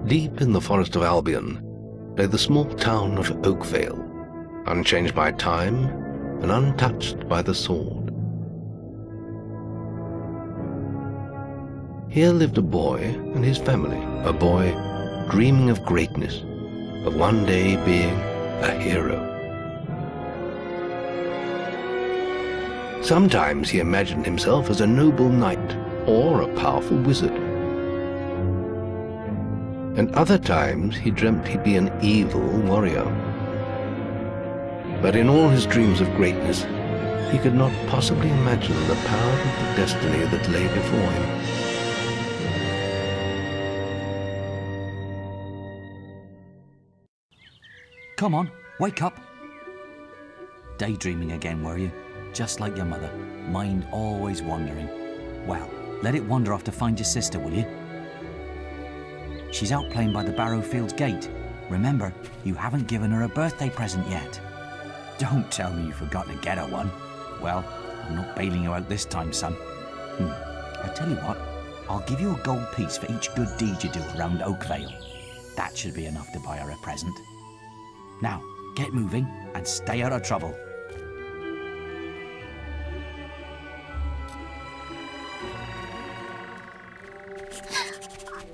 Deep in the forest of Albion lay the small town of Oakvale, unchanged by time and untouched by the sword. Here lived a boy and his family, a boy dreaming of greatness, of one day being a hero. Sometimes he imagined himself as a noble knight or a powerful wizard. And other times he dreamt he'd be an evil warrior. But in all his dreams of greatness, he could not possibly imagine the power of the destiny that lay before him. Come on, wake up. Daydreaming again, were you? Just like your mother, mind always wandering. Well, let it wander off to find your sister, will you? She's out playing by the Barrowfields gate. Remember, you haven't given her a birthday present yet. Don't tell me you forgot to get her one. Well, I'm not bailing you out this time, son. I tell you what, I'll give you a gold piece for each good deed you do around Oakvale. That should be enough to buy her a present. Now, get moving and stay out of trouble.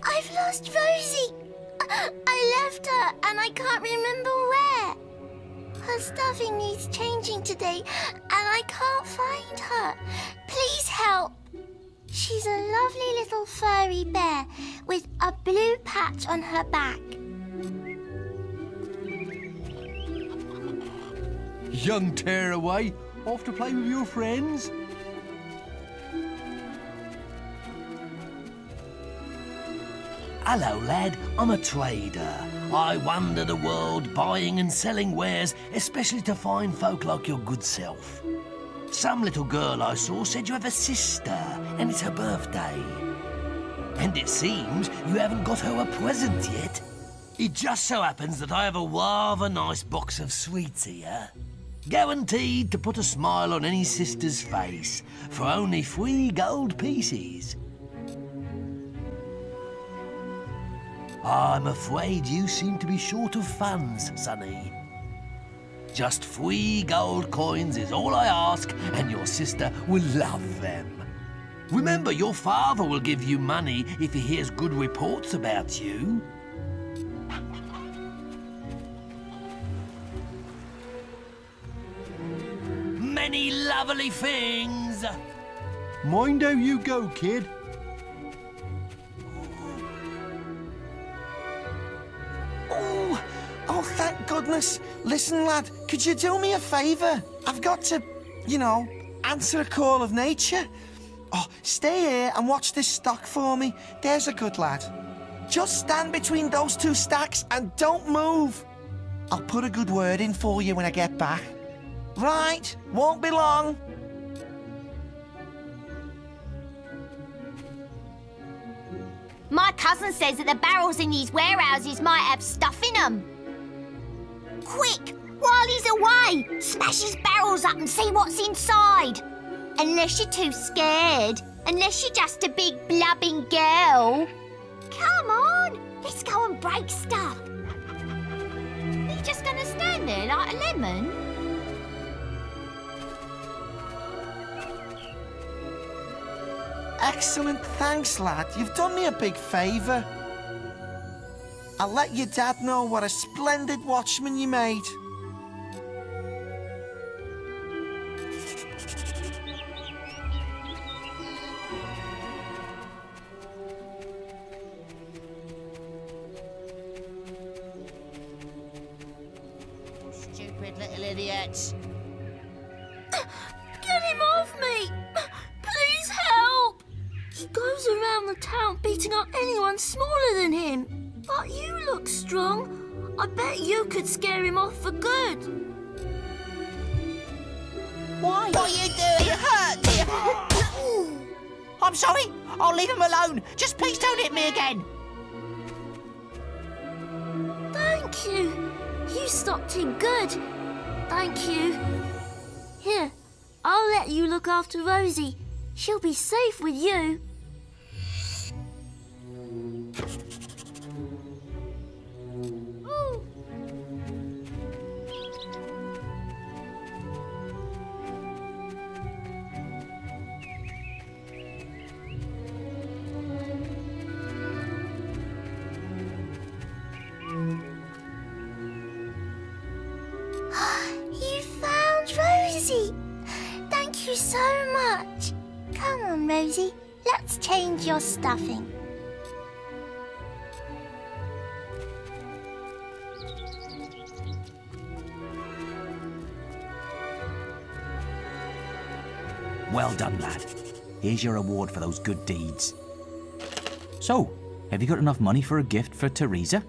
I've lost Rosie. I left her and I can't remember where. Her stuffing needs changing today and I can't find her. Please help. She's a lovely little furry bear with a blue patch on her back. Young tearaway, off to play with your friends? Hello, lad. I'm a trader. I wander the world buying and selling wares, especially to fine folk like your good self. Some little girl I saw said you have a sister, and it's her birthday. And it seems you haven't got her a present yet. It just so happens that I have a rather nice box of sweets here. Guaranteed to put a smile on any sister's face, for only 3 gold pieces. I'm afraid you seem to be short of funds, sonny. Just 3 gold coins is all I ask, and your sister will love them. Remember, your father will give you money if he hears good reports about you. Many lovely things. Mind how you go, kid. Oh, thank goodness. Listen, lad, could you do me a favour? I've got to, you know, answer a call of nature. Oh, stay here and watch this stock for me. There's a good lad. Just stand between those 2 stacks and don't move. I'll put a good word in for you when I get back. Right, won't be long. My cousin says that the barrels in these warehouses might have stuff in them. Quick, while he's away, smash his barrels up and see what's inside. Unless you're too scared. Unless you're just a big blubbing girl. Come on, let's go and break stuff. Are you just going to stand there like a lemon? Excellent, thanks, lad. You've done me a big favour. I'll let your dad know what a splendid watchman you made. Stupid little idiots. Get him off me! Please help! He goes around the town beating up anyone smaller than him. But you look strong. I bet you could scare him off for good. Why? What are you doing? It hurts! I'm sorry. I'll leave him alone. Just please don't hit me again. Thank you. You stopped him good. Thank you. Here, I'll let you look after Rosie. She'll be safe with you. you so much. Come on, Rosie. Let's change your stuffing. Well done, lad. Here's your reward for those good deeds. So, have you got enough money for a gift for Teresa?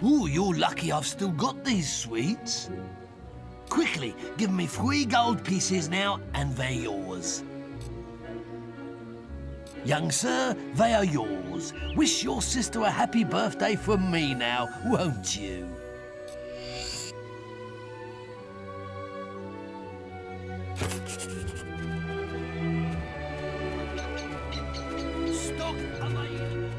Ooh, you're lucky I've still got these sweets. Quickly, give me 3 gold pieces now, and they're yours. Young sir, they are yours. Wish your sister a happy birthday from me now, won't you? Stock available.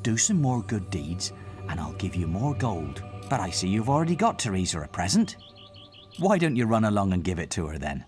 Do some more good deeds, and I'll give you more gold. But I see you've already got Teresa a present. Why don't you run along and give it to her then?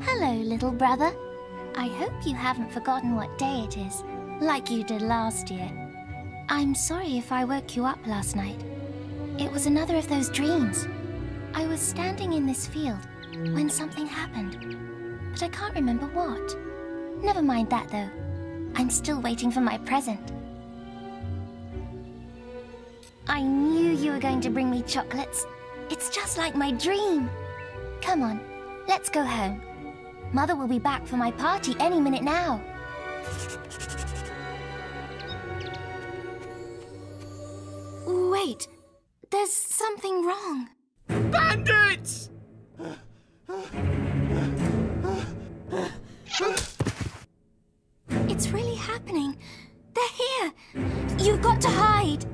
Hello, little brother. I hope you haven't forgotten what day it is, like you did last year. I'm sorry if I woke you up last night. It was another of those dreams. I was standing in this field when something happened, but I can't remember what. Never mind that, though. I'm still waiting for my present. I knew you were going to bring me chocolates. It's just like my dream. Come on, let's go home. Mother will be back for my party any minute now. Wait, there's something wrong. Bandits! It's really happening. They're here. You've got to hide.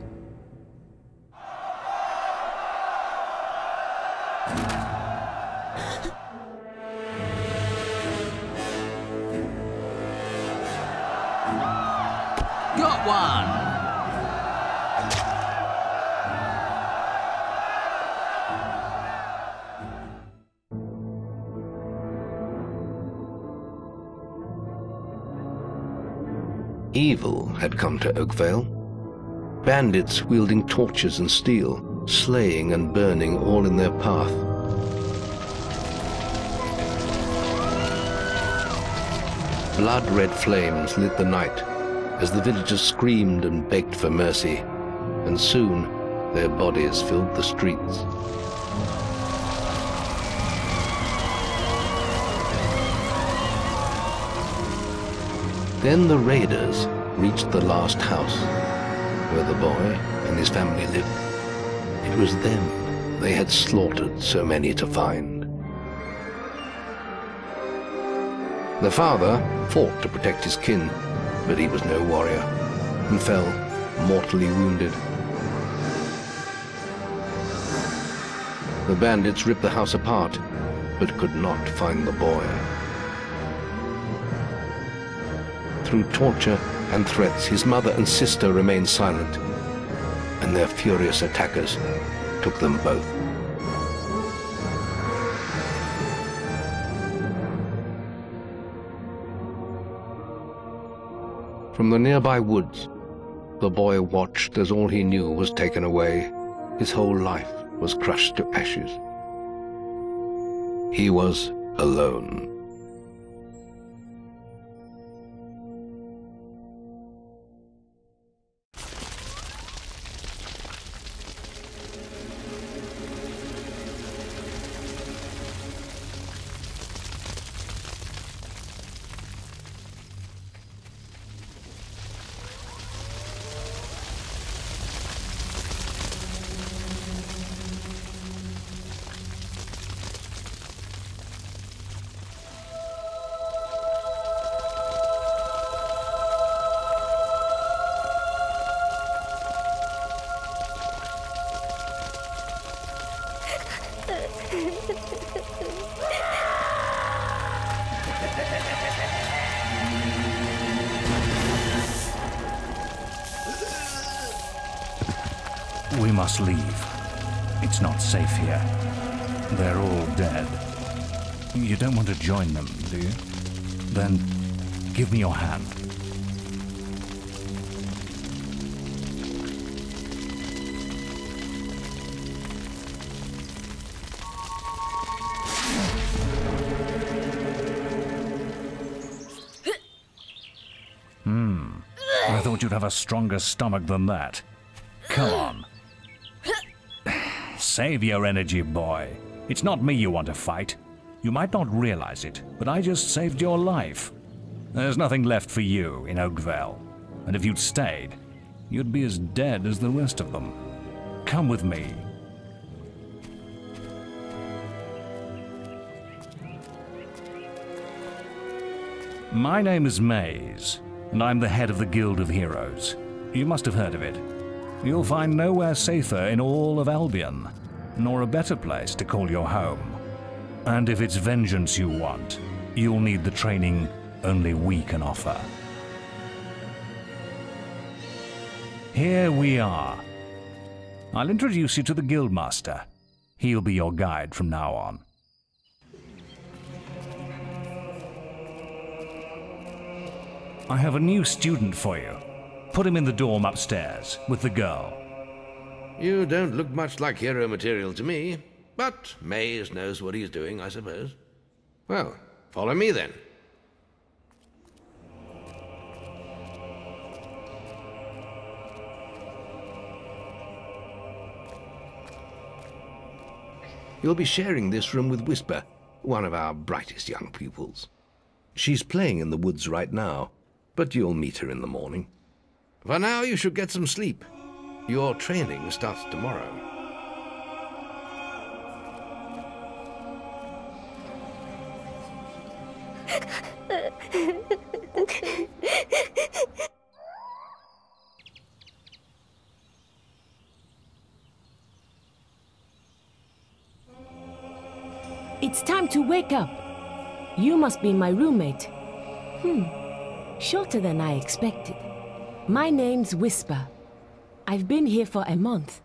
Got one! Evil had come to Oakvale. Bandits wielding torches and steel, slaying and burning all in their path. Blood-red flames lit the night as the villagers screamed and begged for mercy, and soon their bodies filled the streets. Then the raiders reached the last house, where the boy and his family lived. It was them they had slaughtered so many to find. The father fought to protect his kin, but he was no warrior, and fell mortally wounded. The bandits ripped the house apart, but could not find the boy. Through torture and threats, his mother and sister remained silent, and their furious attackers took them both. From the nearby woods, the boy watched as all he knew was taken away. His whole life was crushed to ashes. He was alone. We must leave. It's not safe here. They're all dead. You don't want to join them, do you? Then give me your hand. I thought you'd have a stronger stomach than that. Come on. Save your energy, boy. It's not me you want to fight. You might not realize it, but I just saved your life. There's nothing left for you in Oakvale. And if you'd stayed, you'd be as dead as the rest of them. Come with me. My name is Maze, and I'm the head of the Guild of Heroes. You must have heard of it. You'll find nowhere safer in all of Albion, nor a better place to call your home. And if it's vengeance you want, you'll need the training only we can offer. Here we are. I'll introduce you to the Guildmaster. He'll be your guide from now on. I have a new student for you. Put him in the dorm upstairs, with the girl. You don't look much like hero material to me, but Maze knows what he's doing, I suppose. Well, follow me then. You'll be sharing this room with Whisper, one of our brightest young pupils. She's playing in the woods right now, but you'll meet her in the morning. For now, you should get some sleep. Your training starts tomorrow. It's time to wake up. You must be my roommate. Shorter than I expected. My name's Whisper. I've been here for a month.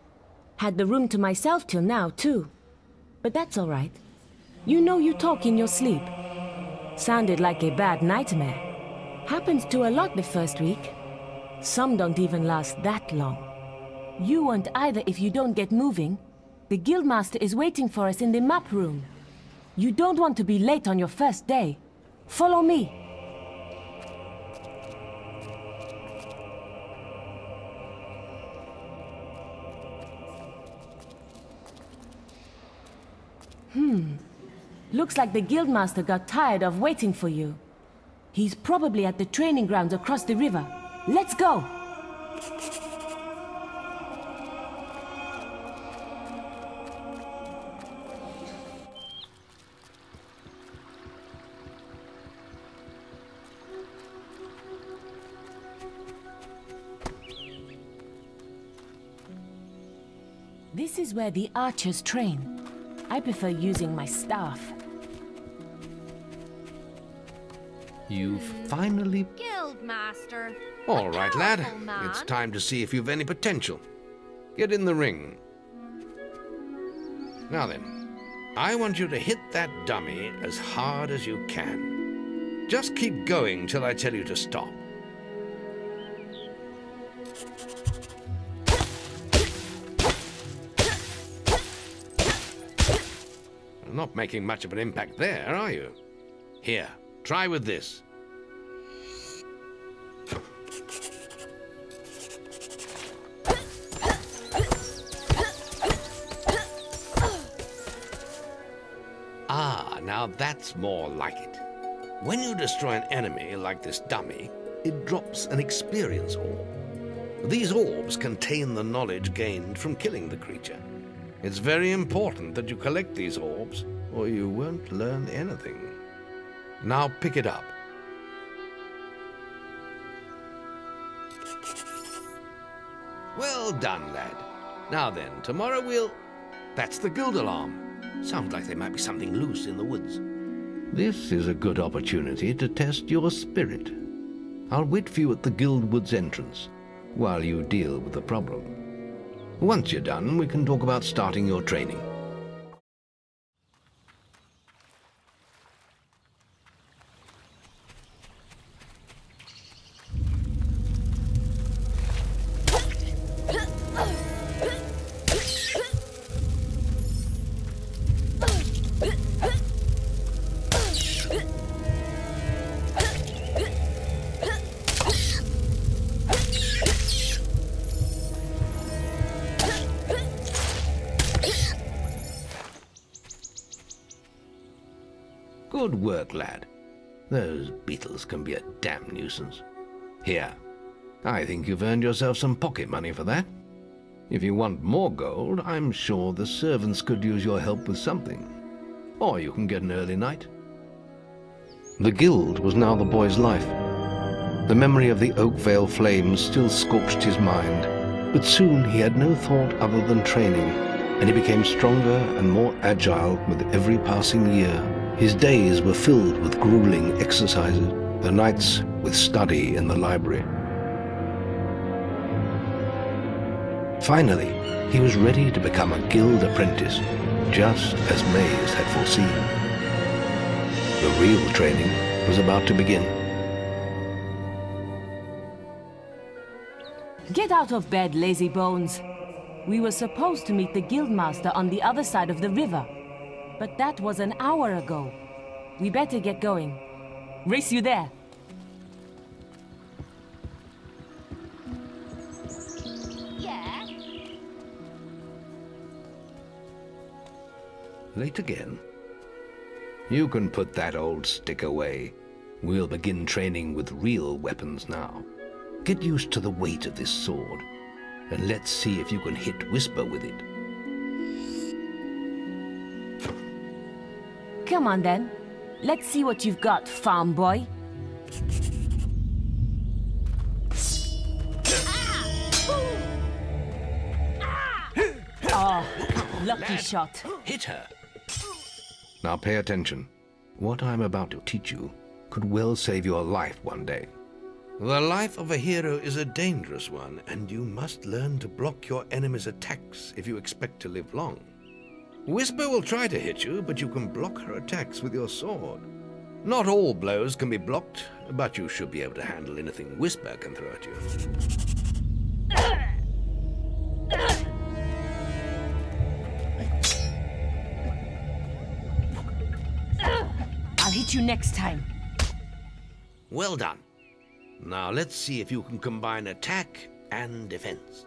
Had the room to myself till now, too. But that's all right. You know you talk in your sleep. Sounded like a bad nightmare. Happens to a lot the first week. Some don't even last that long. You won't either if you don't get moving. The Guildmaster is waiting for us in the map room. You don't want to be late on your first day. Follow me. Looks like the Guildmaster got tired of waiting for you. He's probably at the training grounds across the river. Let's go! This is where the archers train. I prefer using my staff. You've finally... Guildmaster. All right, lad. Powerful man. It's time to see if you've any potential. Get in the ring. Now then, I want you to hit that dummy as hard as you can. Just keep going till I tell you to stop. Not making much of an impact there, are you? Here, try with this. Ah, now that's more like it. When you destroy an enemy like this dummy, it drops an experience orb. These orbs contain the knowledge gained from killing the creature. It's very important that you collect these orbs, or you won't learn anything. Now pick it up. Well done, lad. Now then, tomorrow we'll... That's the guild alarm. Sounds like there might be something loose in the woods. This is a good opportunity to test your spirit. I'll wait for you at the guild woods entrance, while you deal with the problem. Once you're done, we can talk about starting your training. Good work, lad. Those beetles can be a damn nuisance. Here, I think you've earned yourself some pocket money for that. If you want more gold, I'm sure the servants could use your help with something. Or you can get an early night. The guild was now the boy's life. The memory of the Oakvale flames still scorched his mind, but soon he had no thought other than training, and he became stronger and more agile with every passing year. His days were filled with grueling exercises, the nights with study in the library. Finally, he was ready to become a guild apprentice, just as Maze had foreseen. The real training was about to begin. Get out of bed, lazy bones. We were supposed to meet the guildmaster on the other side of the river. But that was an hour ago. We better get going. Race you there. Yeah? Late again? You can put that old stick away. We'll begin training with real weapons now. Get used to the weight of this sword, and let's see if you can hit Whisper with it. Come on then. Let's see what you've got, farm boy. Oh, lucky shot. Hit her. Now pay attention. What I'm about to teach you could well save your life one day. The life of a hero is a dangerous one, and you must learn to block your enemy's attacks if you expect to live long. Whisper will try to hit you, but you can block her attacks with your sword. Not all blows can be blocked, but you should be able to handle anything Whisper can throw at you. I'll hit you next time. Well done. Now let's see if you can combine attack and defense.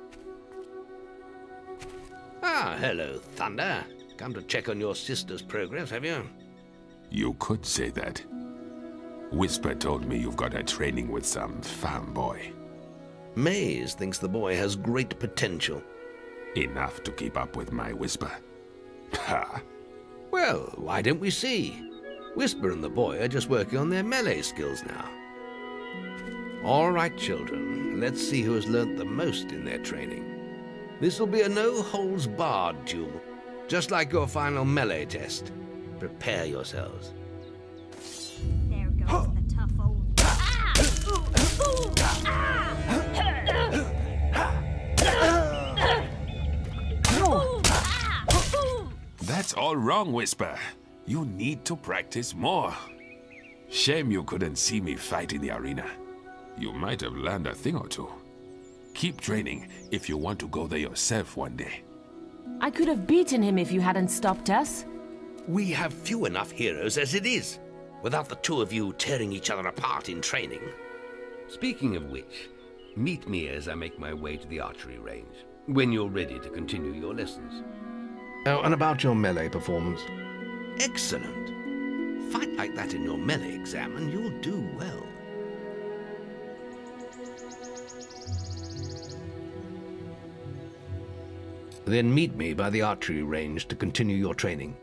Ah, hello, Thunder. Come to check on your sister's progress, have you? You could say that. Whisper told me you've got her training with some farm boy. Maze thinks the boy has great potential. Enough to keep up with my Whisper. Ha! Well, why don't we see? Whisper and the boy are just working on their melee skills now. All right, children, let's see who has learnt the most in their training. This will be a no-holds-barred duel, just like your final melee test. Prepare yourselves. There goes the tough old... That's all wrong, Whisper. You need to practice more. Shame you couldn't see me fight in the arena. You might have learned a thing or two. Keep training if you want to go there yourself one day. I could have beaten him if you hadn't stopped us. We have few enough heroes as it is, without the two of you tearing each other apart in training. Speaking of which, meet me as I make my way to the archery range, when you're ready to continue your lessons. Oh, and about your melee performance? Excellent. Fight like that in your melee exam and you'll do well. Then meet me by the archery range to continue your training.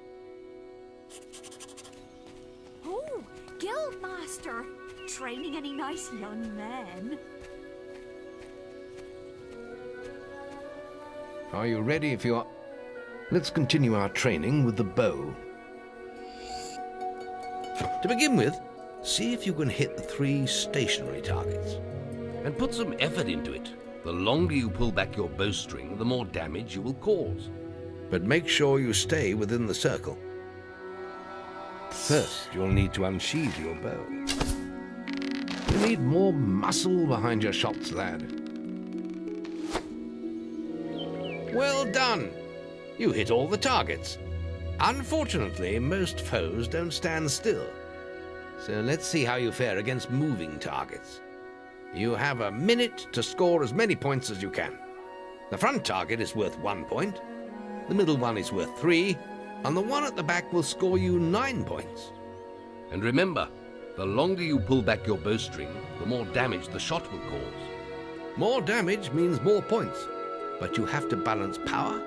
Oh, Guildmaster! Training any nice young men? Are you ready? If you are... Let's continue our training with the bow. To begin with, see if you can hit the 3 stationary targets. And put some effort into it. The longer you pull back your bowstring, the more damage you will cause. But make sure you stay within the circle. First, you'll need to unsheathe your bow. You need more muscle behind your shots, lad. Well done! You hit all the targets. Unfortunately, most foes don't stand still. So let's see how you fare against moving targets. You have a minute to score as many points as you can. The front target is worth 1 point, the middle one is worth 3, and the one at the back will score you 9 points. And remember, the longer you pull back your bowstring, the more damage the shot will cause. More damage means more points, but you have to balance power,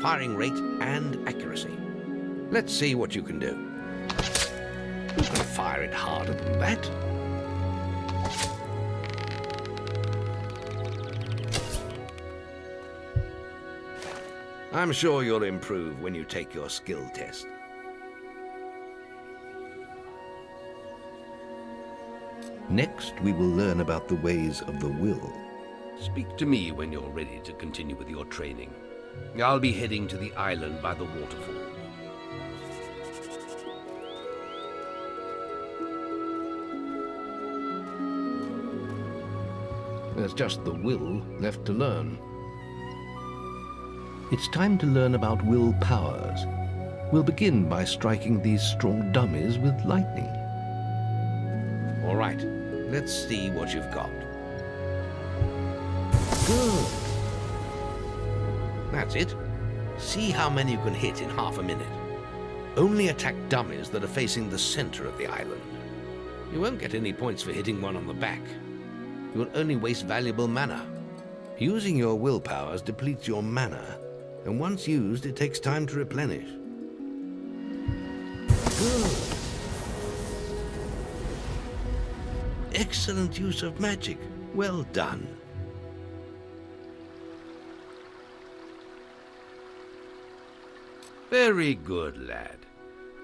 firing rate, and accuracy. Let's see what you can do. You can fire it harder than that. I'm sure you'll improve when you take your skill test. Next, we will learn about the ways of the will. Speak to me when you're ready to continue with your training. I'll be heading to the island by the waterfall. There's just the will left to learn. It's time to learn about will powers. We'll begin by striking these strong dummies with lightning. All right, let's see what you've got. Good. That's it. See how many you can hit in half a minute. Only attack dummies that are facing the center of the island. You won't get any points for hitting one on the back. You will only waste valuable mana. Using your will powers depletes your mana, and once used, it takes time to replenish. Good. Excellent use of magic. Well done. Very good, lad.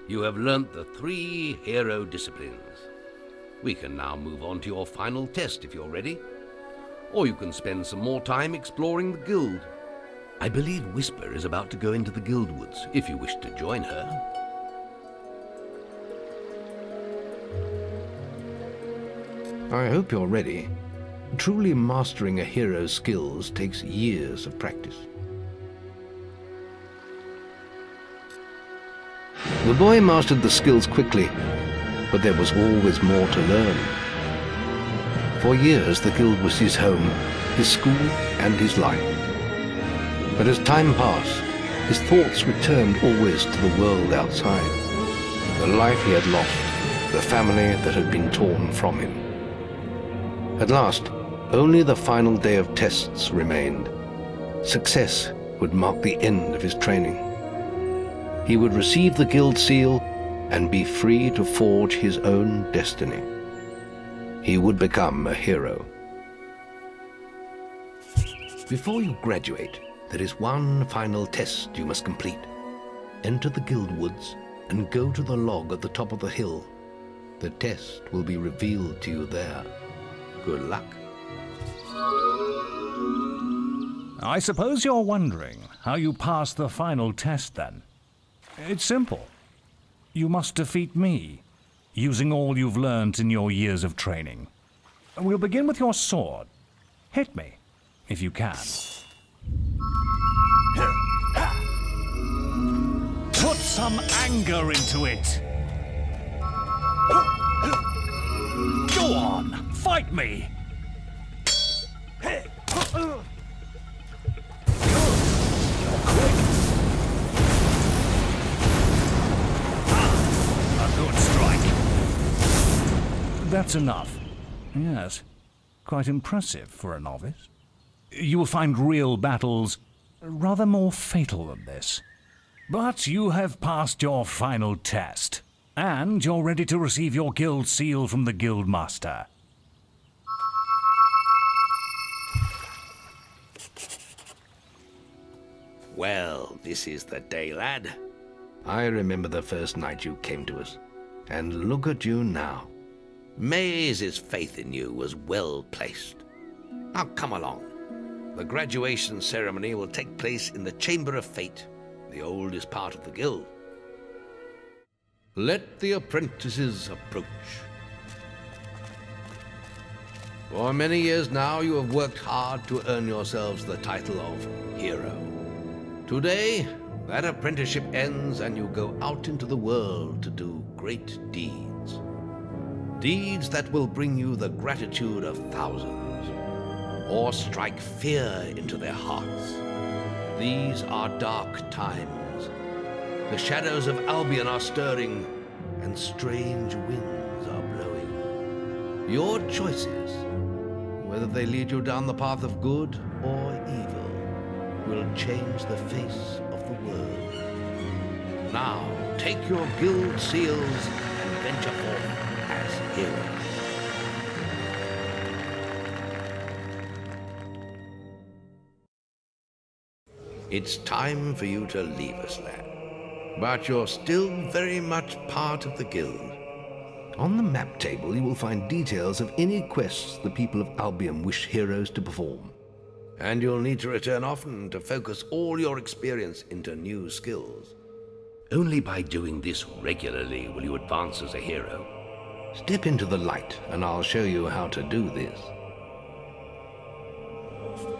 You have learnt the 3 hero disciplines. We can now move on to your final test if you're ready. Or you can spend some more time exploring the guild. I believe Whisper is about to go into the guild woods, if you wish to join her. I hope you're ready. Truly mastering a hero's skills takes years of practice. The boy mastered the skills quickly, but there was always more to learn. For years, the guild was his home, his school, and his life. But as time passed, his thoughts returned always to the world outside, the life he had lost, the family that had been torn from him. At last, only the final day of tests remained. Success would mark the end of his training. He would receive the guild seal and be free to forge his own destiny. He would become a hero. Before you graduate, there is one final test you must complete. Enter the guild woods and go to the log at the top of the hill. The test will be revealed to you there. Good luck. I suppose you're wondering how you pass the final test, then. It's simple. You must defeat me, using all you've learned in your years of training. We'll begin with your sword. Hit me. if you can. Put some anger into it! Go on, fight me! That's enough. Yes, quite impressive for a novice. You will find real battles rather more fatal than this. But you have passed your final test, and you're ready to receive your guild seal from the guild master. Well, this is the day, lad. I remember the first night you came to us, and look at you now. Maze's faith in you was well placed. Now come along. The graduation ceremony will take place in the Chamber of Fate, the oldest part of the guild. Let the apprentices approach. For many years now you have worked hard to earn yourselves the title of hero. Today, that apprenticeship ends and you go out into the world to do great deeds. Deeds that will bring you the gratitude of thousands, or strike fear into their hearts. These are dark times. The shadows of Albion are stirring, and strange winds are blowing. Your choices, whether they lead you down the path of good or evil, will change the face of the world. Now, take your guild seals and venture forth as heroes. It's time for you to leave us, lad. But you're still very much part of the guild. On the map table, you will find details of any quests the people of Albion wish heroes to perform. And you'll need to return often to focus all your experience into new skills. Only by doing this regularly will you advance as a hero. Step into the light, and I'll show you how to do this.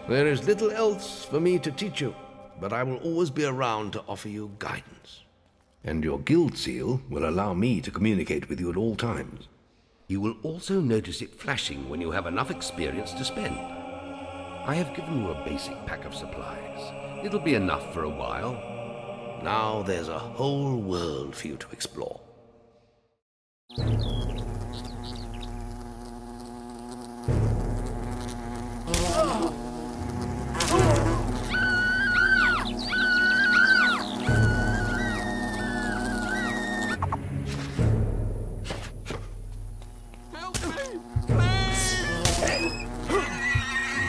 There is little else for me to teach you, but I will always be around to offer you guidance. And your guild seal will allow me to communicate with you at all times. You will also notice it flashing when you have enough experience to spend. I have given you a basic pack of supplies. It'll be enough for a while. Now there's a whole world for you to explore.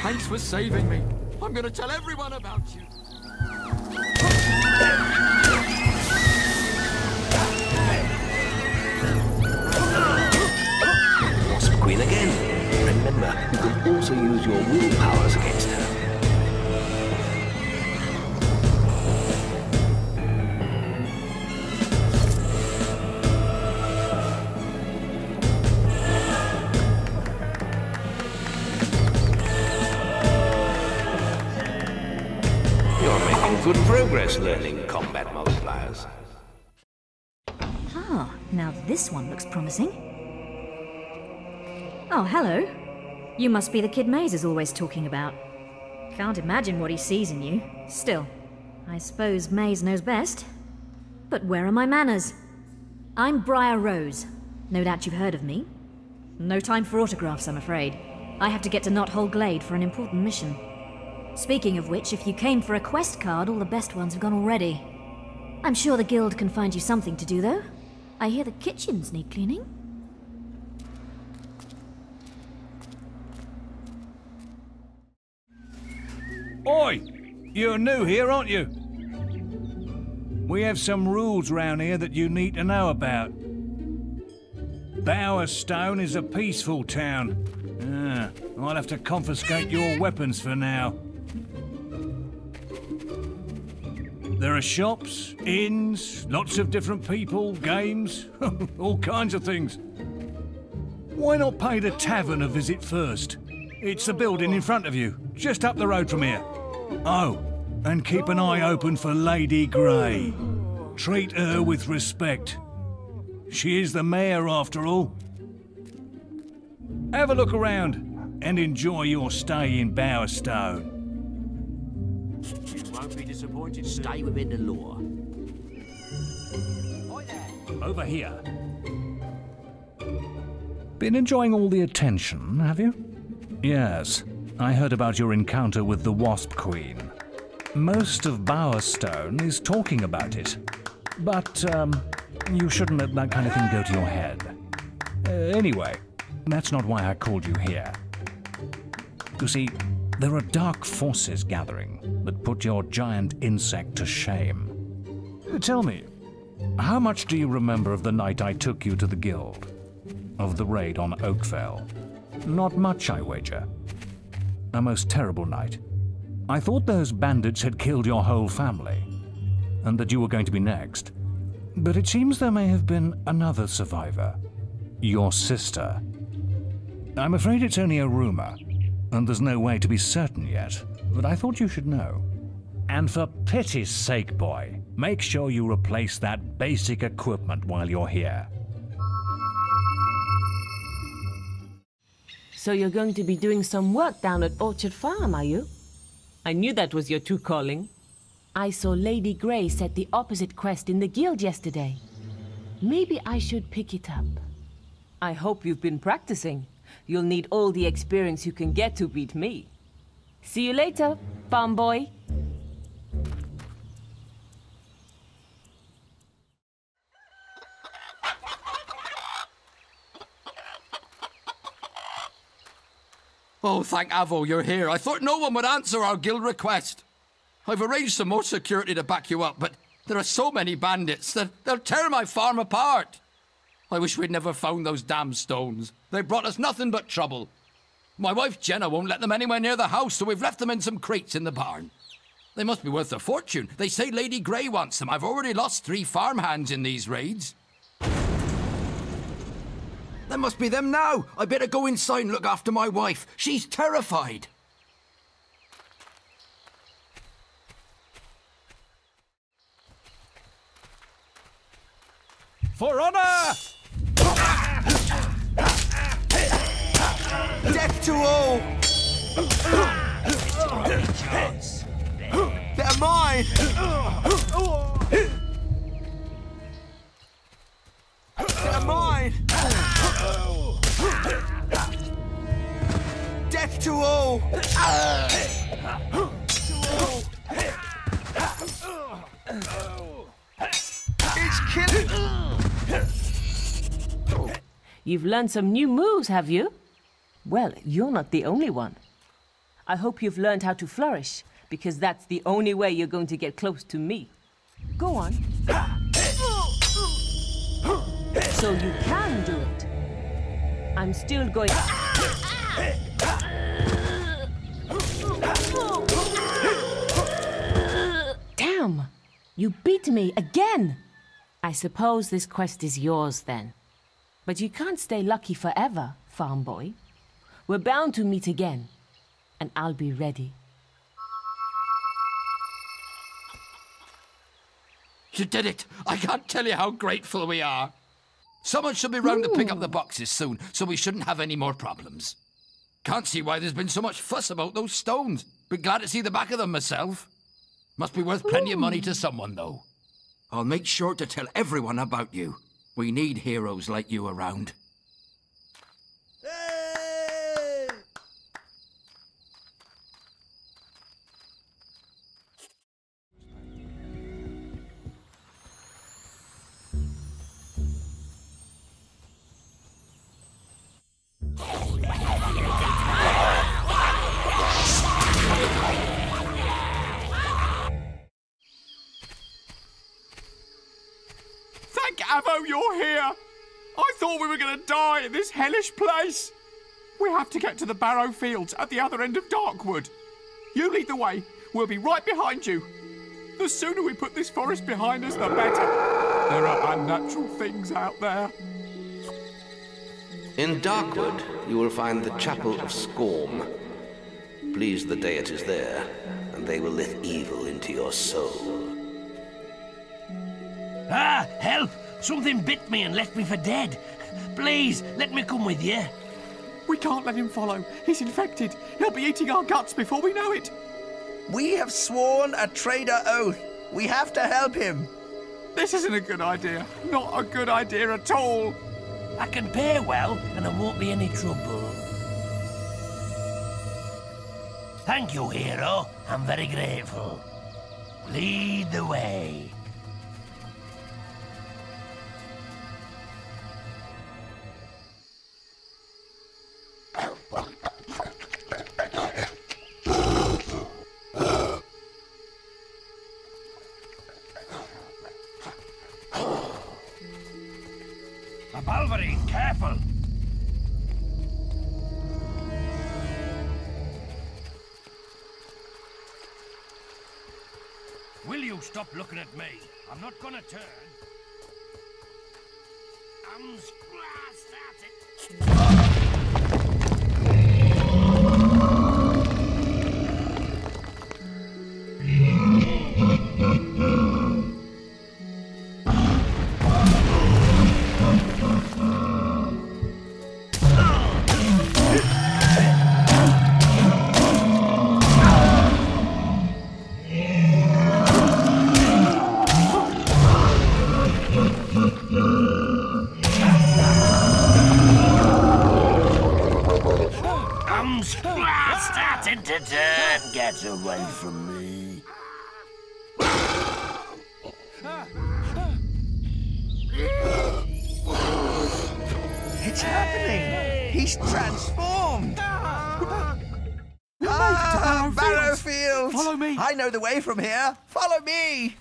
Thanks for saving me. I'm going to tell everyone about you. Wasp Queen again. Remember, you can also use your will powers against her. Good progress learning combat multipliers. Ah, now this one looks promising. Oh, hello. You must be the kid Maze is always talking about. Can't imagine what he sees in you. Still, I suppose Maze knows best. But where are my manners? I'm Briar Rose. No doubt you've heard of me. No time for autographs, I'm afraid. I have to get to Knothole Glade for an important mission. Speaking of which, if you came for a quest card, all the best ones have gone already. I'm sure the guild can find you something to do, though. I hear the kitchens need cleaning. Oi! You're new here, aren't you? We have some rules round here that you need to know about. Bowerstone is a peaceful town. I'll have to confiscate your weapons for now. There are shops, inns, lots of different people, games, all kinds of things. Why not pay the tavern a visit first? It's the building in front of you. just up the road from here. Oh, and keep an eye open for Lady Grey. Treat her with respect. She is the mayor, after all. Have a look around and enjoy your stay in Bowerstone. You won't be disappointed. Stay within the law. Over here. Been enjoying all the attention, have you? Yes, I heard about your encounter with the Wasp Queen. Most of Bowerstone is talking about it. But, you shouldn't let that kind of thing go to your head. Anyway, that's not why I called you here. You see, there are dark forces gathering that put your giant insect to shame. Tell me, how much do you remember of the night I took you to the guild? Of the raid on Oakvale? Not much, I wager. A most terrible night. I thought those bandits had killed your whole family, and that you were going to be next. But it seems there may have been another survivor. Your sister. I'm afraid it's only a rumor, and there's no way to be certain yet, but I thought you should know. And for pity's sake, boy, make sure you replace that basic equipment while you're here. So you're going to be doing some work down at Orchard Farm, are you? I knew that was your true calling. I saw Lady Grey set the opposite quest in the guild yesterday. Maybe I should pick it up. I hope you've been practicing. You'll need all the experience you can get to beat me. See you later, farm boy. Oh, thank Avo you're here. I thought no one would answer our guild request. I've arranged some more security to back you up, but there are so many bandits that they'll tear my farm apart. I wish we'd never found those damn stones. They brought us nothing but trouble. My wife Jenna won't let them anywhere near the house, so we've left them in some crates in the barn. They must be worth a fortune. They say Lady Grey wants them. I've already lost 3 farmhands in these raids. That must be them now. I better go inside and look after my wife. She's terrified. For honor! Death to all! They're mine! They're mine! Death to all! It's killing... You've learned some new moves, have you? Well, you're not the only one. I hope you've learned how to flourish, because that's the only way you're going to get close to me. Go on. So you can do it. I'm still going... Damn! You beat me again! I suppose this quest is yours then. But you can't stay lucky forever, farm boy. We're bound to meet again, and I'll be ready. You did it! I can't tell you how grateful we are. Someone should be round to pick up the boxes soon, so we shouldn't have any more problems. Can't see why there's been so much fuss about those stones. Be glad to see the back of them myself. Must be worth plenty of money to someone, though. I'll make sure to tell everyone about you. We need heroes like you around. Thank Avo you're here! I thought we were going to die in this hellish place! We have to get to the Barrow Fields at the other end of Darkwood. You lead the way. We'll be right behind you. The sooner we put this forest behind us, the better. There are unnatural things out there. In Darkwood, you will find the Chapel of Scorn. Please the deities there, and they will let evil into your soul. Ah, help! Something bit me and left me for dead. Please, let me come with you. We can't let him follow. He's infected. He'll be eating our guts before we know it. We have sworn a traitor oath. We have to help him. This isn't a good idea. Not a good idea at all. I can pay well, and there won't be any trouble. Thank you, hero. I'm very grateful. Lead the way. Balverine, careful! Will you stop looking at me? I'm not gonna turn. I'm starting to turn. Get away from me. It's happening. He's transformed. Barrowfield. Follow me. I know the way from here. Follow me.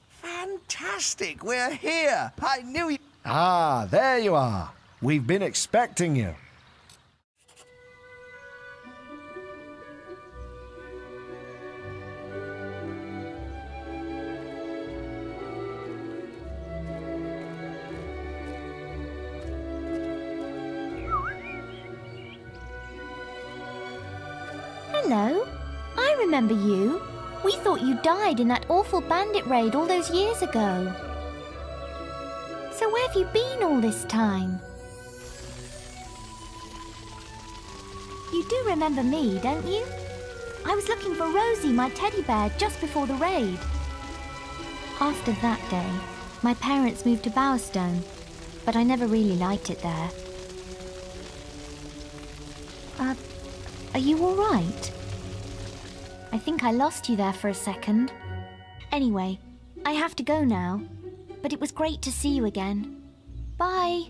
Fantastic. We're here. I knew you. Ah, there you are. We've been expecting you. Hello. I remember you. We thought you died in that awful bandit raid all those years ago. So where have you been all this time? You do remember me, don't you? I was looking for Rosie, my teddy bear, just before the raid. After that day, my parents moved to Bowstone, but I never really liked it there. Are you all right? I think I lost you there for a second. Anyway, I have to go now, but it was great to see you again. Bye.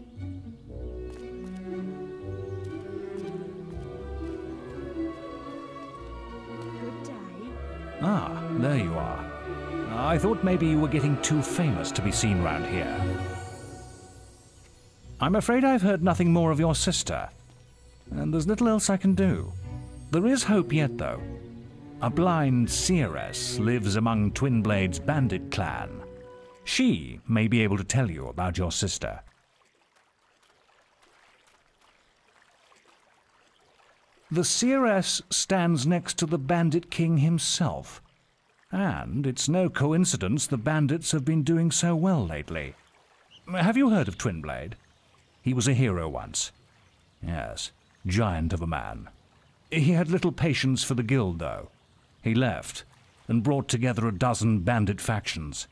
Ah, there you are. I thought maybe you were getting too famous to be seen round here. I'm afraid I've heard nothing more of your sister, and there's little else I can do. There is hope yet, though. A blind seeress lives among Twinblade's bandit clan. She may be able to tell you about your sister. The seeress stands next to the bandit king himself, and it's no coincidence the bandits have been doing so well lately. Have you heard of Twinblade? He was a hero once. Yes, giant of a man. He had little patience for the guild, though. He left and brought together a dozen bandit factions.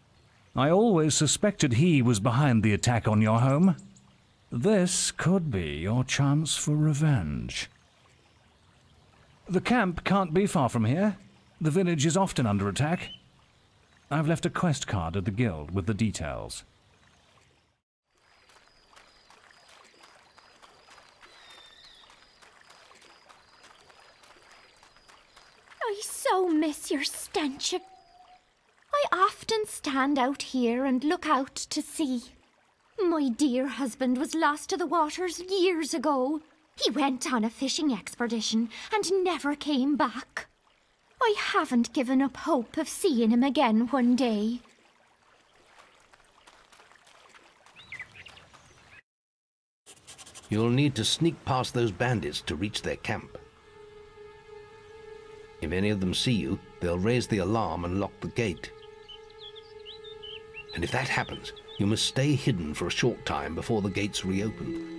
I always suspected he was behind the attack on your home. This could be your chance for revenge. The camp can't be far from here. The village is often under attack. I've left a quest card at the guild with the details. I so miss your stench. I often stand out here and look out to sea. My dear husband was lost to the waters years ago. He went on a fishing expedition and never came back. I haven't given up hope of seeing him again one day. You'll need to sneak past those bandits to reach their camp. If any of them see you, they'll raise the alarm and lock the gate. And if that happens, you must stay hidden for a short time before the gates reopen.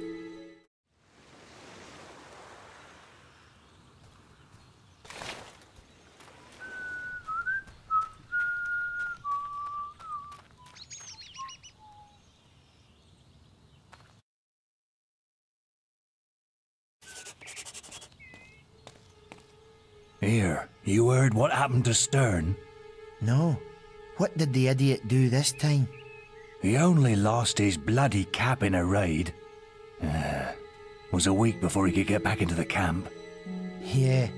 Here, you heard what happened to Stern? No. What did the idiot do this time? He only lost his bloody cap in a raid. Was a week before he could get back into the camp. Yeah,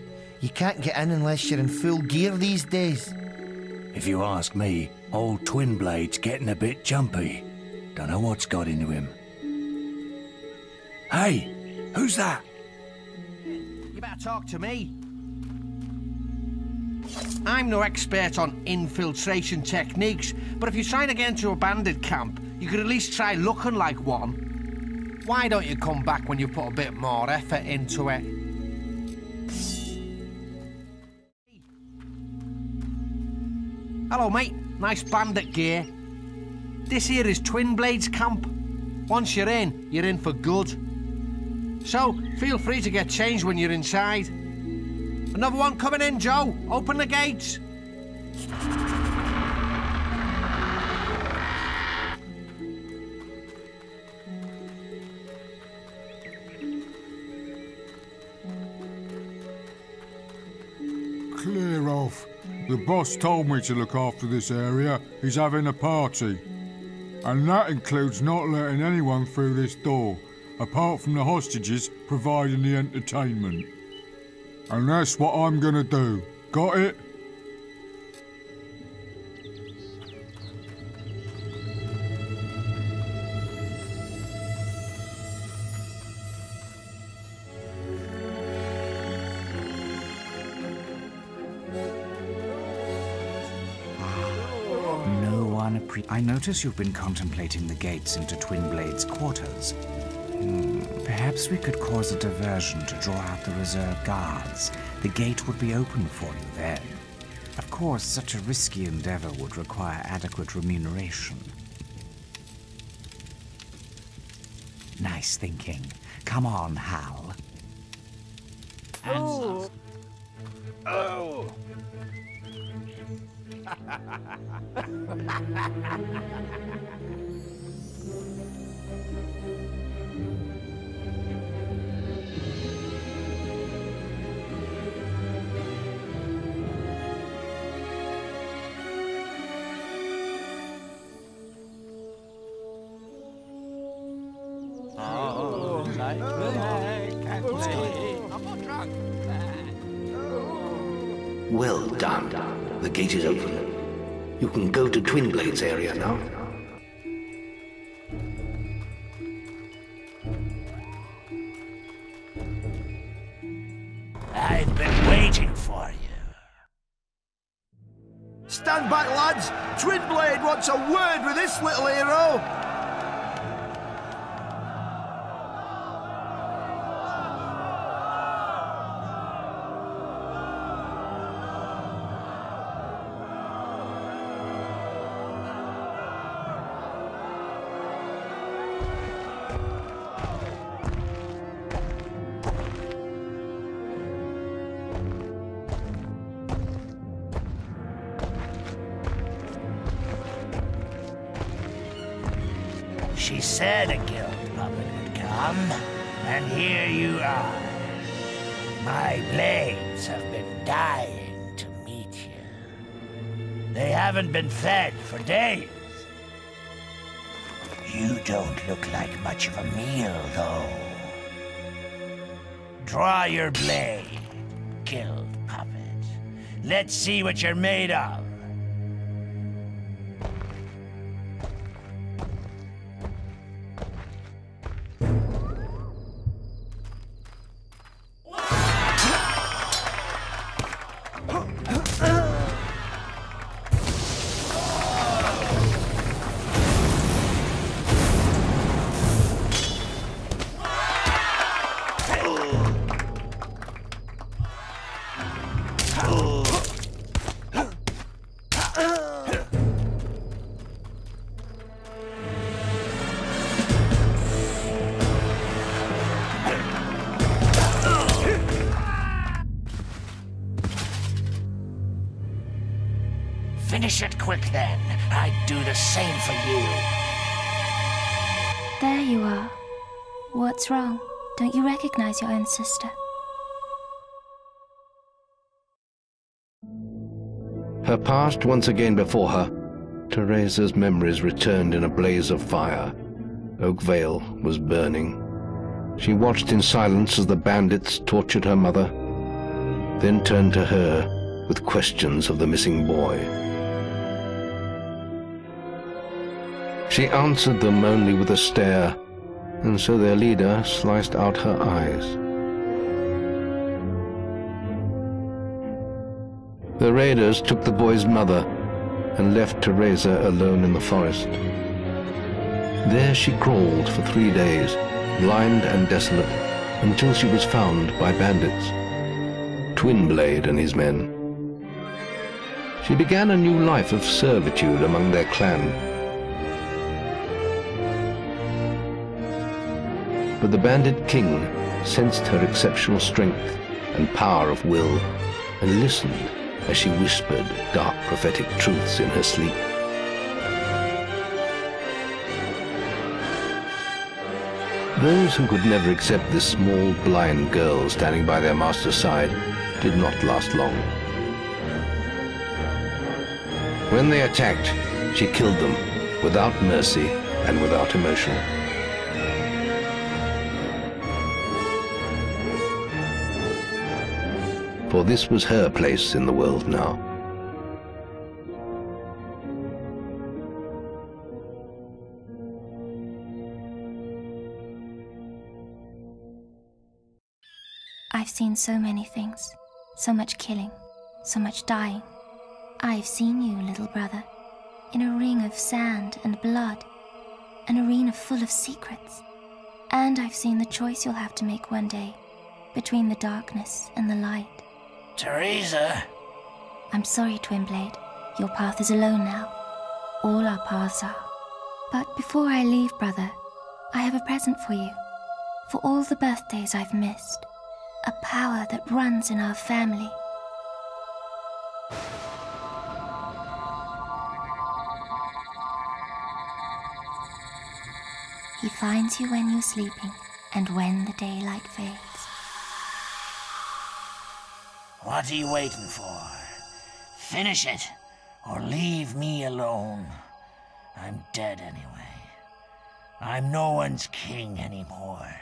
you can't get in unless you're in full gear these days. If you ask me, old Twin Blade's getting a bit jumpy. Don't know what's got into him. Hey, who's that? You better talk to me. I'm no expert on infiltration techniques, but if you're trying to get into a bandit camp, you could at least try looking like one. Why don't you come back when you put a bit more effort into it? Hello, mate. Nice bandit gear. This here is Twin Blade's camp. Once you're in for good. So, feel free to get changed when you're inside. Another one coming in, Joe. Open the gates. Clear off. The boss told me to look after this area. He's having a party. And that includes not letting anyone through this door, apart from the hostages providing the entertainment. And that's what I'm gonna do. Got it? I notice you've been contemplating the gates into Twin Blade's quarters. Perhaps we could cause a diversion to draw out the reserve guards. The gate would be open for you then. Of course, such a risky endeavor would require adequate remuneration. Nice thinking. Come on, Hal. Oh! Oh! Well done. The gate is open. You can go to Twin Blade's area now. I've been waiting for you. Stand back, lads! Twin Blade wants a word with this little hero! She said a guild puppet would come, and here you are. My blades have been dying to meet you. They haven't been fed for days. You don't look like much of a meal, though. Draw your blade, guild puppet. Let's see what you're made of. Finish it quick then. I'd do the same for you. There you are. What's wrong? Don't you recognize your own sister? Her past once again before her, Teresa's memories returned in a blaze of fire. Oakvale was burning. She watched in silence as the bandits tortured her mother, then turned to her with questions of the missing boy. She answered them only with a stare, and so their leader sliced out her eyes. The raiders took the boy's mother and left Teresa alone in the forest. There she crawled for 3 days, blind and desolate, until she was found by bandits, Twinblade and his men. She began a new life of servitude among their clan. But the bandit king sensed her exceptional strength and power of will, and listened as she whispered dark prophetic truths in her sleep. Those who could never accept this small, blind girl standing by their master's side did not last long. When they attacked, she killed them without mercy and without emotion. For this was her place in the world now. I've seen so many things. So much killing, so much dying. I've seen you, little brother, in a ring of sand and blood, an arena full of secrets. And I've seen the choice you'll have to make one day, between the darkness and the light. Teresa! I'm sorry, Twinblade. Your path is alone now. All our paths are. But before I leave, brother, I have a present for you. For all the birthdays I've missed. A power that runs in our family. He finds you when you're sleeping, and when the daylight fades. What are you waiting for? Finish it, or leave me alone. I'm dead anyway. I'm no one's king anymore.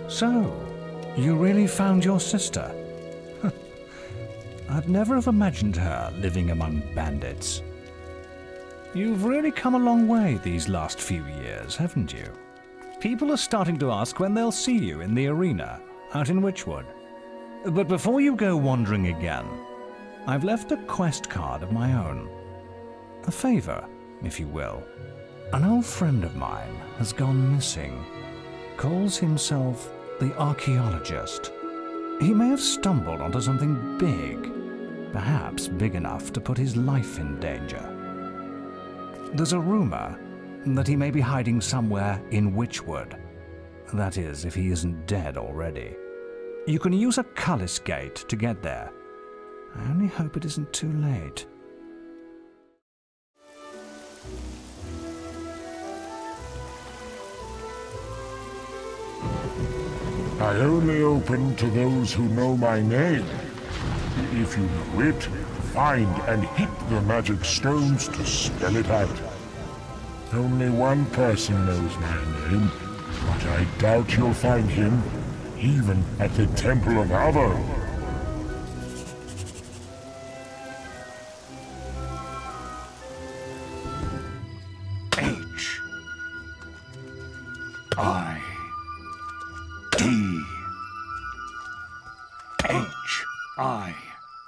So, you really found your sister? I'd never have imagined her living among bandits. You've really come a long way these last few years, haven't you? People are starting to ask when they'll see you in the arena, out in Witchwood. But before you go wandering again, I've left a quest card of my own. A favor, if you will. An old friend of mine has gone missing. Calls himself the Archaeologist. He may have stumbled onto something big, perhaps big enough to put his life in danger. There's a rumor that he may be hiding somewhere in Witchwood. That is, if he isn't dead already. You can use a Cullis Gate to get there. I only hope it isn't too late. I only open to those who know my name. If you know it, find and hit the magic stones to spell it out. Only one person knows my name, but I doubt you'll find him, even at the Temple of Avo.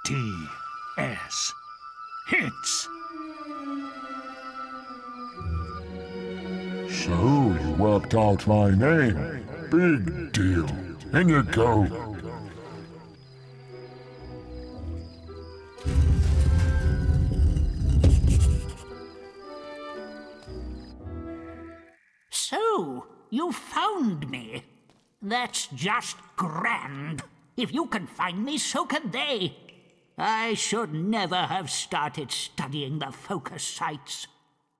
H-I-T-S. Hits! So you worked out my name. Big deal. In you go. You found me. That's just grand. If you can find me, so can they. I should never have started studying the focus sites.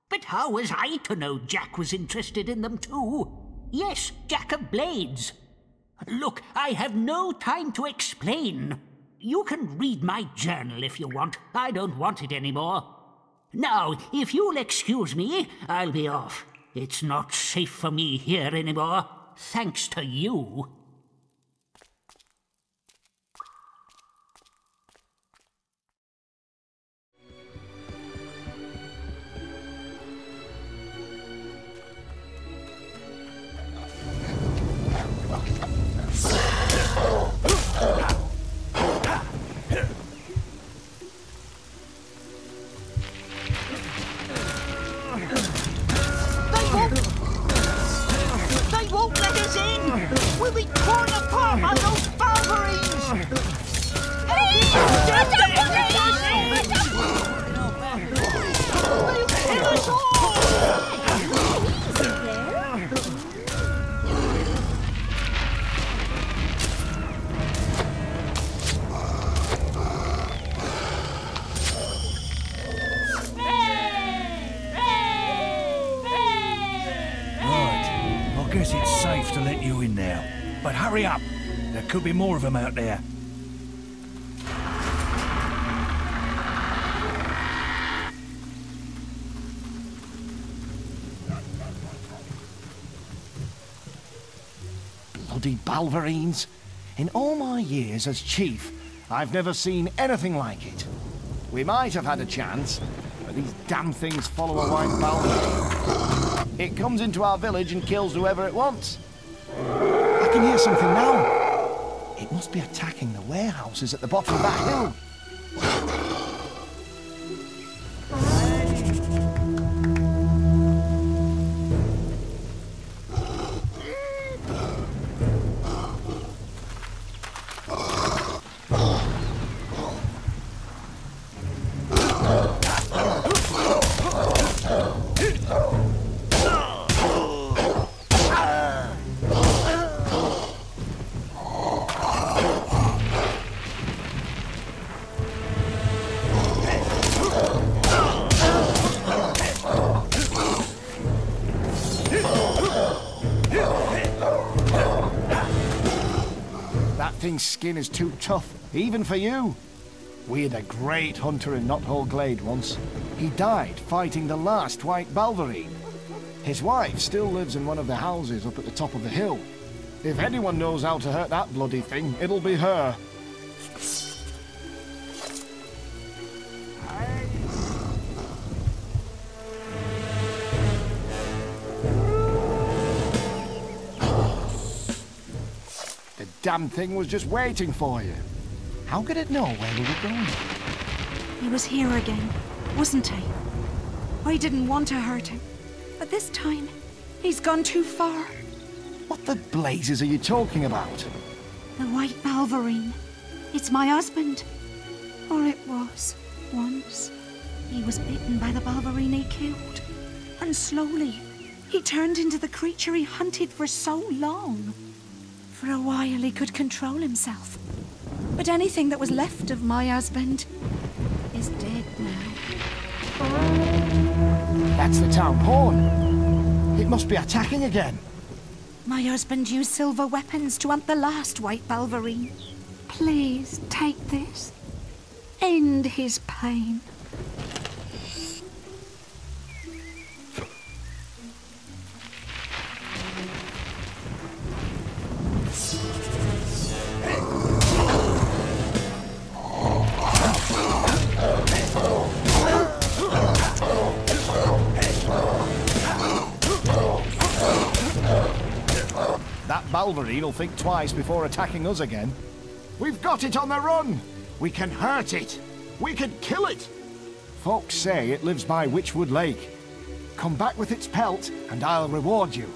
But how was I to know Jack was interested in them too? Yes, Jack of Blades. Look, I have no time to explain. You can read my journal if you want. I don't want it anymore. Now, if you'll excuse me, I'll be off. It's not safe for me here anymore, thanks to you. They won't let us in! We'll be torn apart by those Balverines! They'll kill us all! I guess it's safe to let you in now. But hurry up. There could be more of them out there. Bloody Balverines. In all my years as chief, I've never seen anything like it. We might have had a chance, but these damn things follow a white Balverine. It comes into our village and kills whoever it wants. I can hear something now. It must be attacking the warehouses at the bottom of that hill. Skin is too tough, even for you. We had a great hunter in Knothole Glade once. He died fighting the last white Balverine. His wife still lives in one of the houses up at the top of the hill. If anyone knows how to hurt that bloody thing, it'll be her. Damn thing was just waiting for you. How could it know where we were going? He was here again, wasn't he? I didn't want to hurt him, but this time, he's gone too far. What the blazes are you talking about? The white Balverine. It's my husband. Or it was, once. He was bitten by the Balverine he killed. And slowly, he turned into the creature he hunted for so long. For a while he could control himself. But anything that was left of my husband is dead now. That's the town horn. It must be attacking again. My husband used silver weapons to hunt the last white Balverine. Please take this. End his pain. That Balverine will think twice before attacking us again. We've got it on the run! We can hurt it! We can kill it! Folks say it lives by Witchwood Lake. Come back with its pelt, and I'll reward you.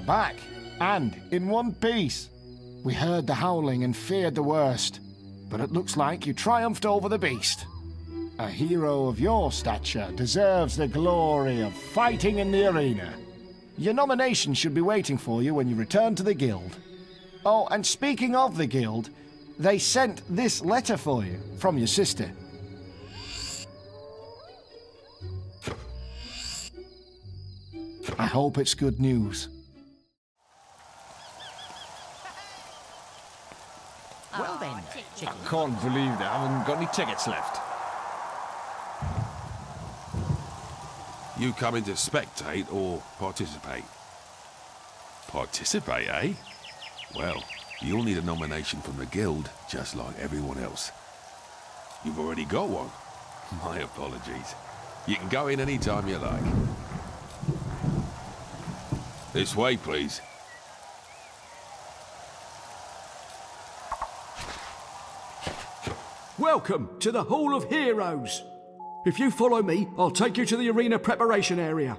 back, and in one piece. We heard the howling and feared the worst, but it looks like you triumphed over the beast. A hero of your stature deserves the glory of fighting in the arena. Your nomination should be waiting for you when you return to the guild. Oh, and speaking of the guild, they sent this letter for you from your sister. I hope it's good news. Well then, I can't believe they haven't got any tickets left. You coming to spectate or participate? Participate, eh? Well, you'll need a nomination from the guild, just like everyone else. You've already got one. My apologies. You can go in any time you like. This way, please. Welcome to the Hall of Heroes. If you follow me, I'll take you to the arena preparation area.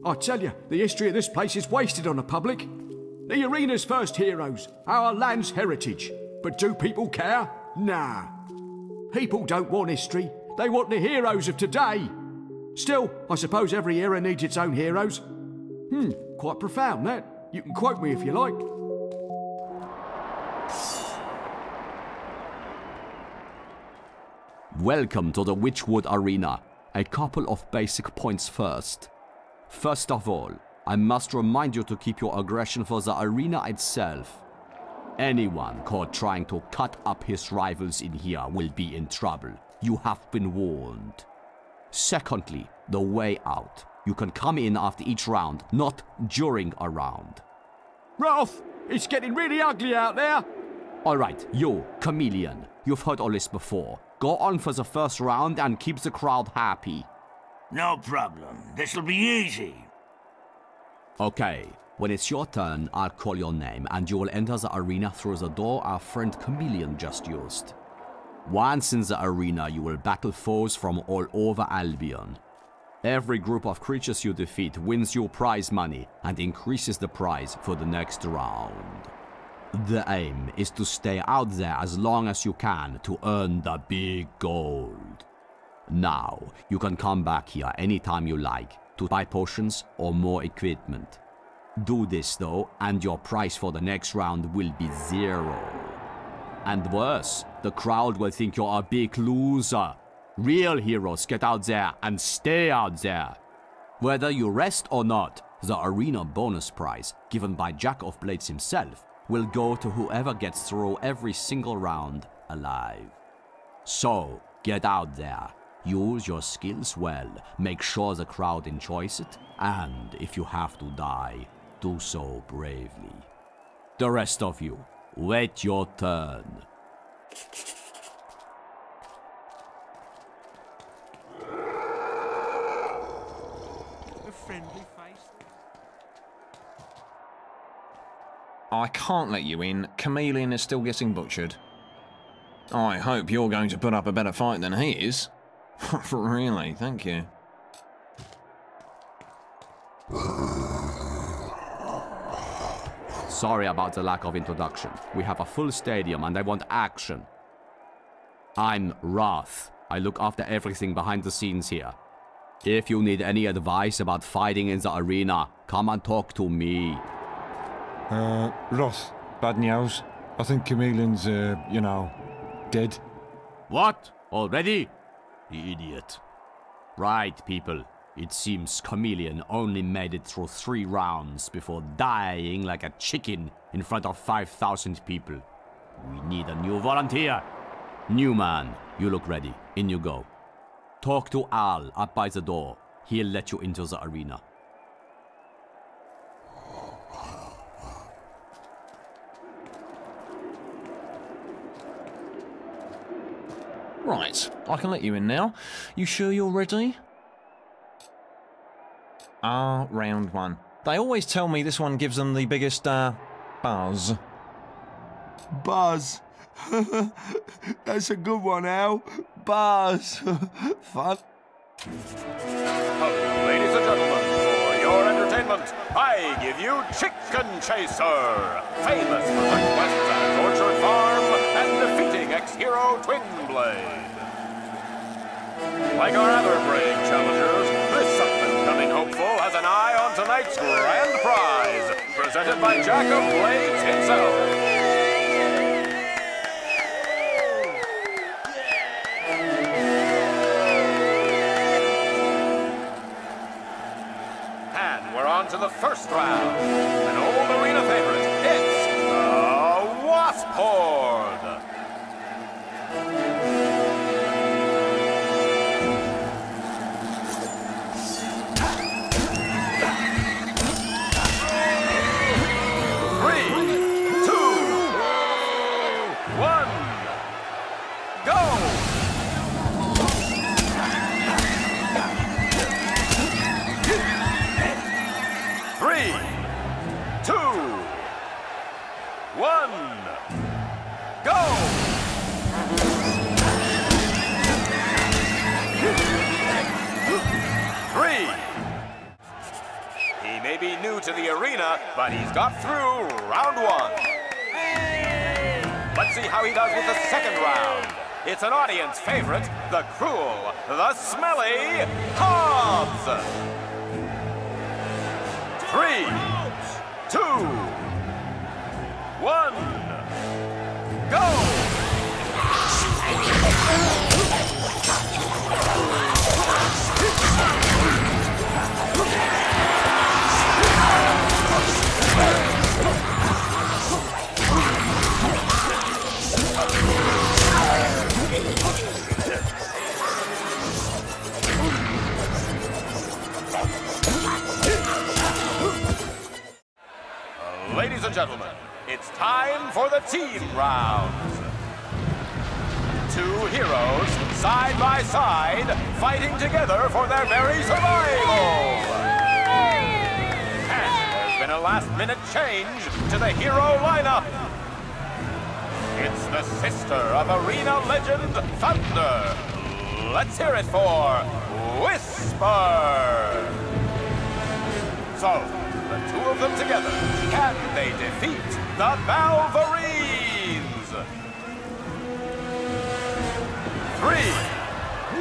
I tell you, the history of this place is wasted on the public. The arena's first heroes, our land's heritage. But do people care? Nah. People don't want history. They want the heroes of today. Still, I suppose every era needs its own heroes. Quite profound, that. You can quote me if you like. Welcome to the Witchwood Arena. A couple of basic points first. First of all, I must remind you to keep your aggression for the arena itself. Anyone caught trying to cut up his rivals in here will be in trouble. You have been warned. Secondly, the way out. You can come in after each round, not during a round. Ralph, it's getting really ugly out there. Alright, you, Chameleon. You've heard all this before. Go on for the first round and keep the crowd happy. No problem. This'll be easy. Okay, when it's your turn, I'll call your name and you will enter the arena through the door our friend Chameleon just used. Once in the arena, you will battle foes from all over Albion. Every group of creatures you defeat wins you prize money and increases the prize for the next round. The aim is to stay out there as long as you can to earn the big gold. Now, you can come back here anytime you like to buy potions or more equipment. Do this though, and your price for the next round will be 0. And worse, the crowd will think you're a big loser. Real heroes get out there and stay out there. Whether you rest or not, the arena bonus prize, given by Jack of Blades himself, will go to whoever gets through every single round alive. So, get out there, use your skills well, make sure the crowd enjoys it, and if you have to die, do so bravely. The rest of you, wait your turn. A friendly face. I can't let you in. Chameleon is still getting butchered. I hope you're going to put up a better fight than he is. Really, thank you. Sorry about the lack of introduction. We have a full stadium and I want action. I'm Wrath. I look after everything behind the scenes here. If you need any advice about fighting in the arena, come and talk to me. Ross, bad news. I think Chameleon's, you know, dead. What? Already? You idiot. Right, people. It seems Chameleon only made it through 3 rounds before dying like a chicken in front of 5,000 people. We need a new volunteer. New man, you look ready. In you go. Talk to Al up by the door. He'll let you into the arena. Right, I can let you in now. You sure you're ready? Round 1. They always tell me this one gives them the biggest, buzz. Buzz. That's a good one, Al. Buzz. Fun. Ladies and gentlemen, for your entertainment, entertainment, I give you Chicken Chaser, famous for such quests as Orchard Farm and defeating ex-hero Twinblade. Like our other brave challengers, this up-and-coming hopeful has an eye on tonight's grand prize, presented by Jack of Blades himself. To the first round, an old arena favorite. It's the Wasp Horde. Three, two, one, go! Three, two, one, go! Three. He may be new to the arena, but he's got through round one. Let's see how he does with the second round. It's an audience favorite, the cruel, the smelly Hobbs. 3, 2, 1, go! Ladies and gentlemen, it's time for the team rounds. Two heroes, side by side, fighting together for their very survival. And there's been a last-minute change to the hero lineup. It's the sister of arena legend, Thunder. Let's hear it for Whisper. So, the two of them together, can they defeat the Balverines? 3,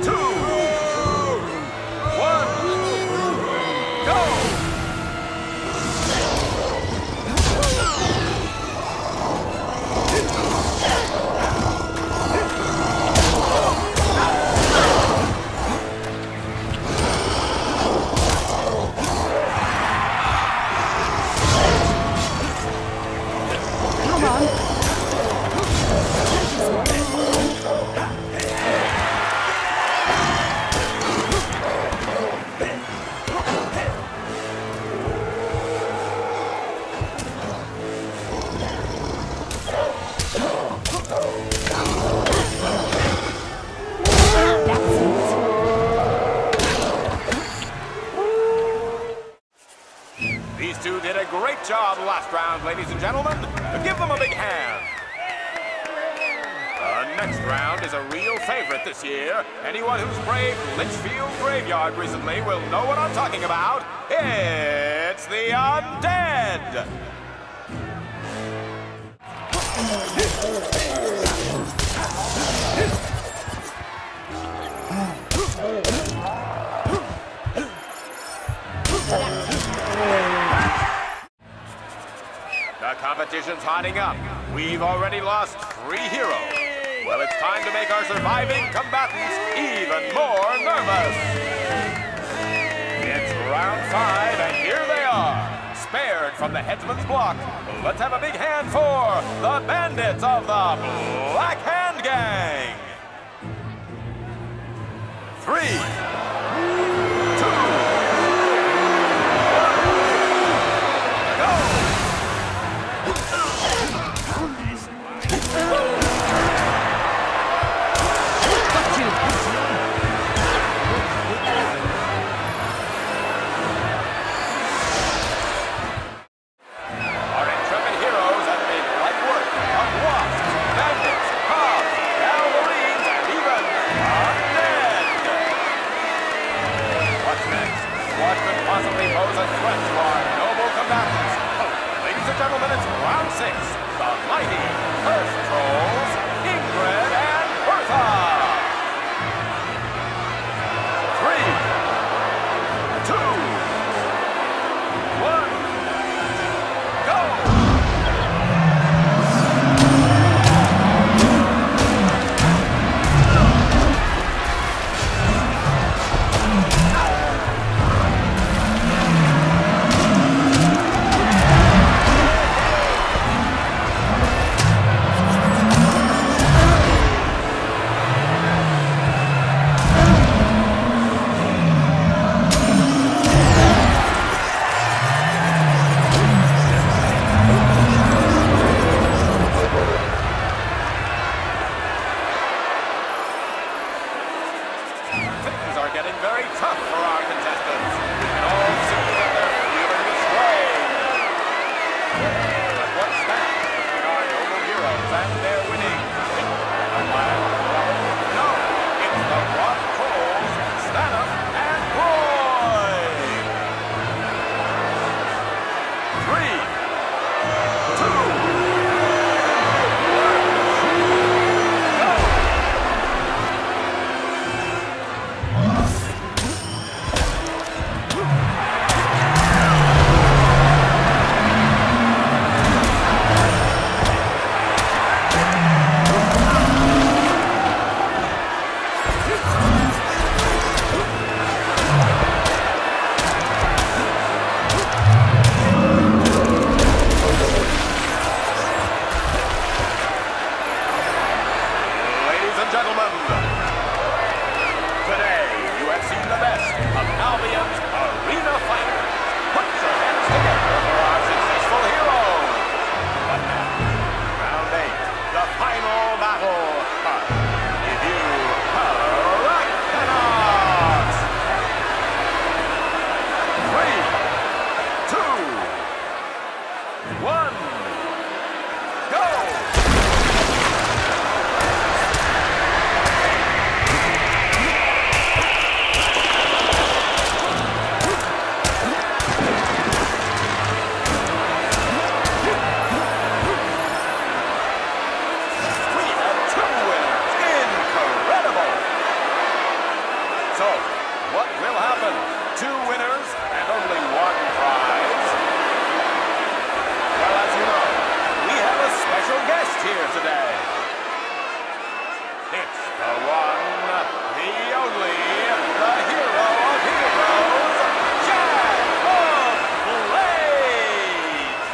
2, 1, go! These two did a great job last round, ladies and gentlemen. Give them a big hand. The next round is a real favorite this year. Anyone who's braved Litchfield Graveyard recently will know what I'm talking about. It's the Undead! The competition's hotting up. We've already lost 3 heroes. Well, it's time to make our surviving combatants even more nervous. It's round 5, and here they are, spared from the headsman's block. Let's have a big hand for the bandits of the Black Hand Gang. 3, 2, 1, go! tough for our contestants. We can all see that they're feeling the strain. But what's that between our noble heroes and their winning? No, it's the rock trolls, Stanhope and Roy. 3, 2, gentlemen, today you have seen the best of Albion's arena fighters. Put your hands together for our successful heroes. But now, round 8, the final battle. Give you Arachnenos. 3, 2, 1, go! What will happen? 2 winners and only 1 prize? Well, as you know, we have a special guest here today. It's the one, the only, the hero of heroes, Jack of Blades!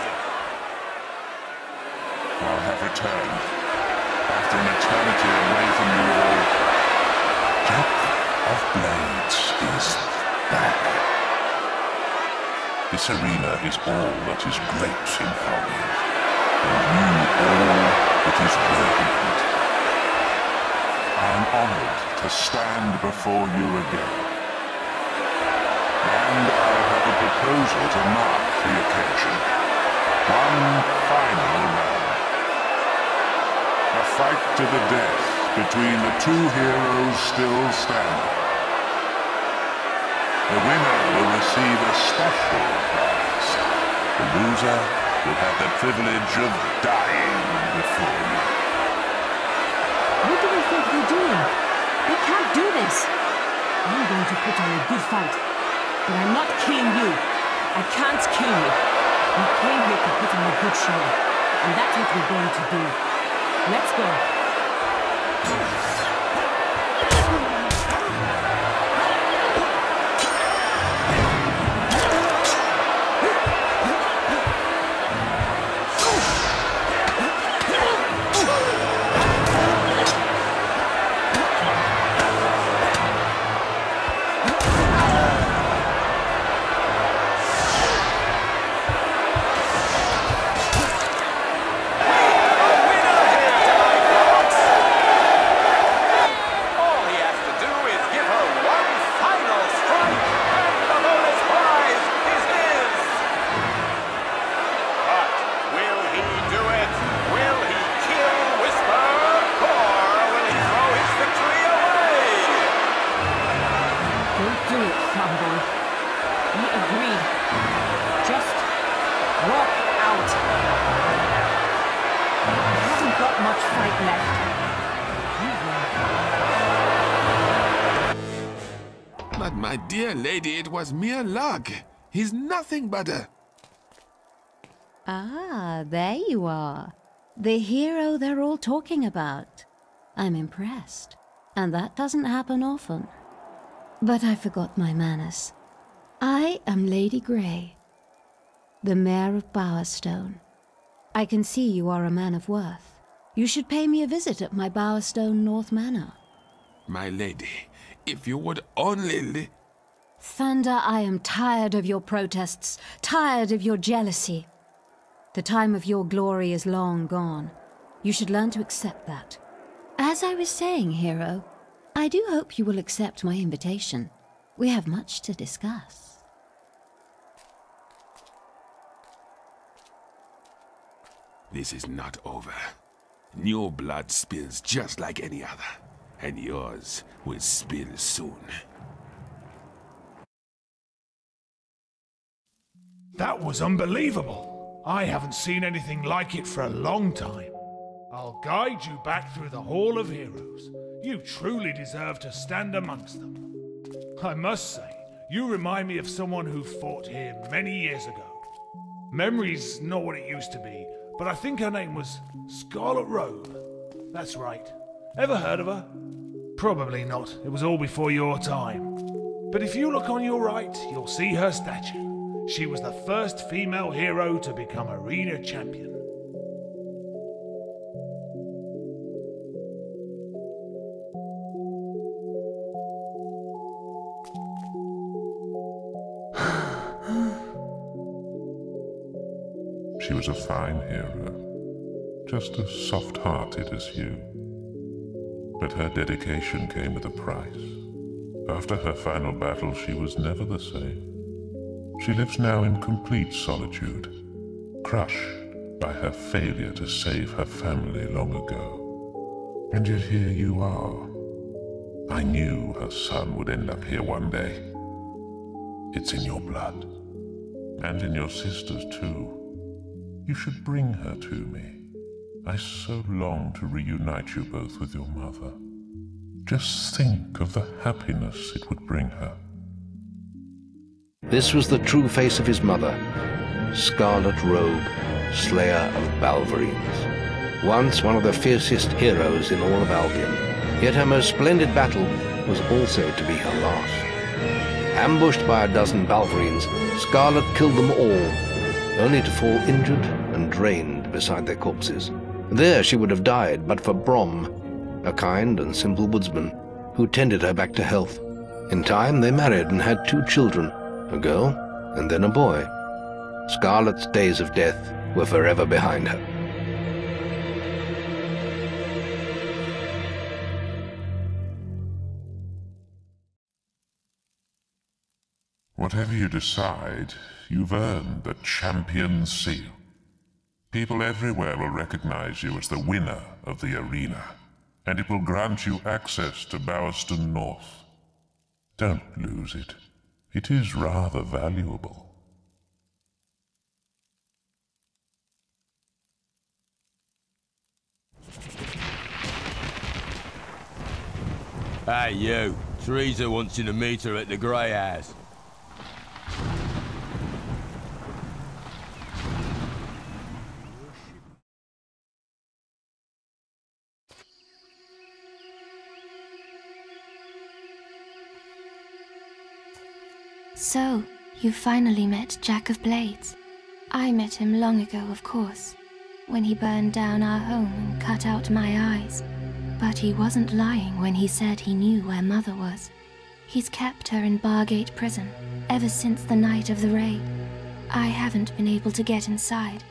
I have returned. After an eternity away from you all, Jack of Blades is back. This arena is all that is great in Albion, and you all that is radiant. I am honored to stand before you again. And I have a proposal to mark the occasion. One final round. A fight to the death between the 2 heroes still standing. The winner will receive a special prize. The loser will have the privilege of dying before you. What do they think they're doing? They can't do this. I'm going to put on a good fight. But I'm not killing you. I can't kill you. We came here to put on a good show. And that's what we're going to do. Let's go. But my dear lady, it was mere luck. He's nothing but a... Ah, there you are. The hero they're all talking about. I'm impressed. And that doesn't happen often. But I forgot my manners. I am Lady Grey, the Mayor of Bowerstone. I can see you are a man of worth. You should pay me a visit at my Bowerstone North Manor. My lady, if you would only... Thunder, I am tired of your protests, tired of your jealousy. The time of your glory is long gone. You should learn to accept that. As I was saying, hero, I do hope you will accept my invitation. We have much to discuss. This is not over. Your blood spills just like any other, and yours will spill soon. That was unbelievable. I haven't seen anything like it for a long time. I'll guide you back through the Hall of Heroes. You truly deserve to stand amongst them. I must say, you remind me of someone who fought here many years ago. Memory's not what it used to be, but I think her name was Scarlet Robe. That's right. Ever heard of her? Probably not. It was all before your time. But if you look on your right, you'll see her statue. She was the first female hero to become arena champion. She was a fine hero, just as soft-hearted as you. But her dedication came at a price. After her final battle, she was never the same. She lives now in complete solitude, crushed by her failure to save her family long ago. And yet here you are. I knew her son would end up here one day. It's in your blood, and in your sister's too. You should bring her to me. I so long to reunite you both with your mother. Just think of the happiness it would bring her. This was the true face of his mother, Scarlet Robe, Slayer of Balverines. Once one of the fiercest heroes in all of Albion, yet her most splendid battle was also to be her last. Ambushed by a dozen Balverines, Scarlet killed them all, only to fall injured and drained beside their corpses. There she would have died but for Brom, a kind and simple woodsman who tended her back to health. In time they married and had 2 children, a girl and then a boy. Scarlet's days of death were forever behind her. Whatever you decide, you've earned the champion seal. People everywhere will recognize you as the winner of the arena, and it will grant you access to Bowerston North. Don't lose it. It is rather valuable. Hey, you. Teresa wants you to meet her at the Grey House. So, you finally met Jack of Blades. I met him long ago, of course, when he burned down our home and cut out my eyes. But he wasn't lying when he said he knew where Mother was. He's kept her in Bargate Prison ever since the night of the raid. I haven't been able to get inside,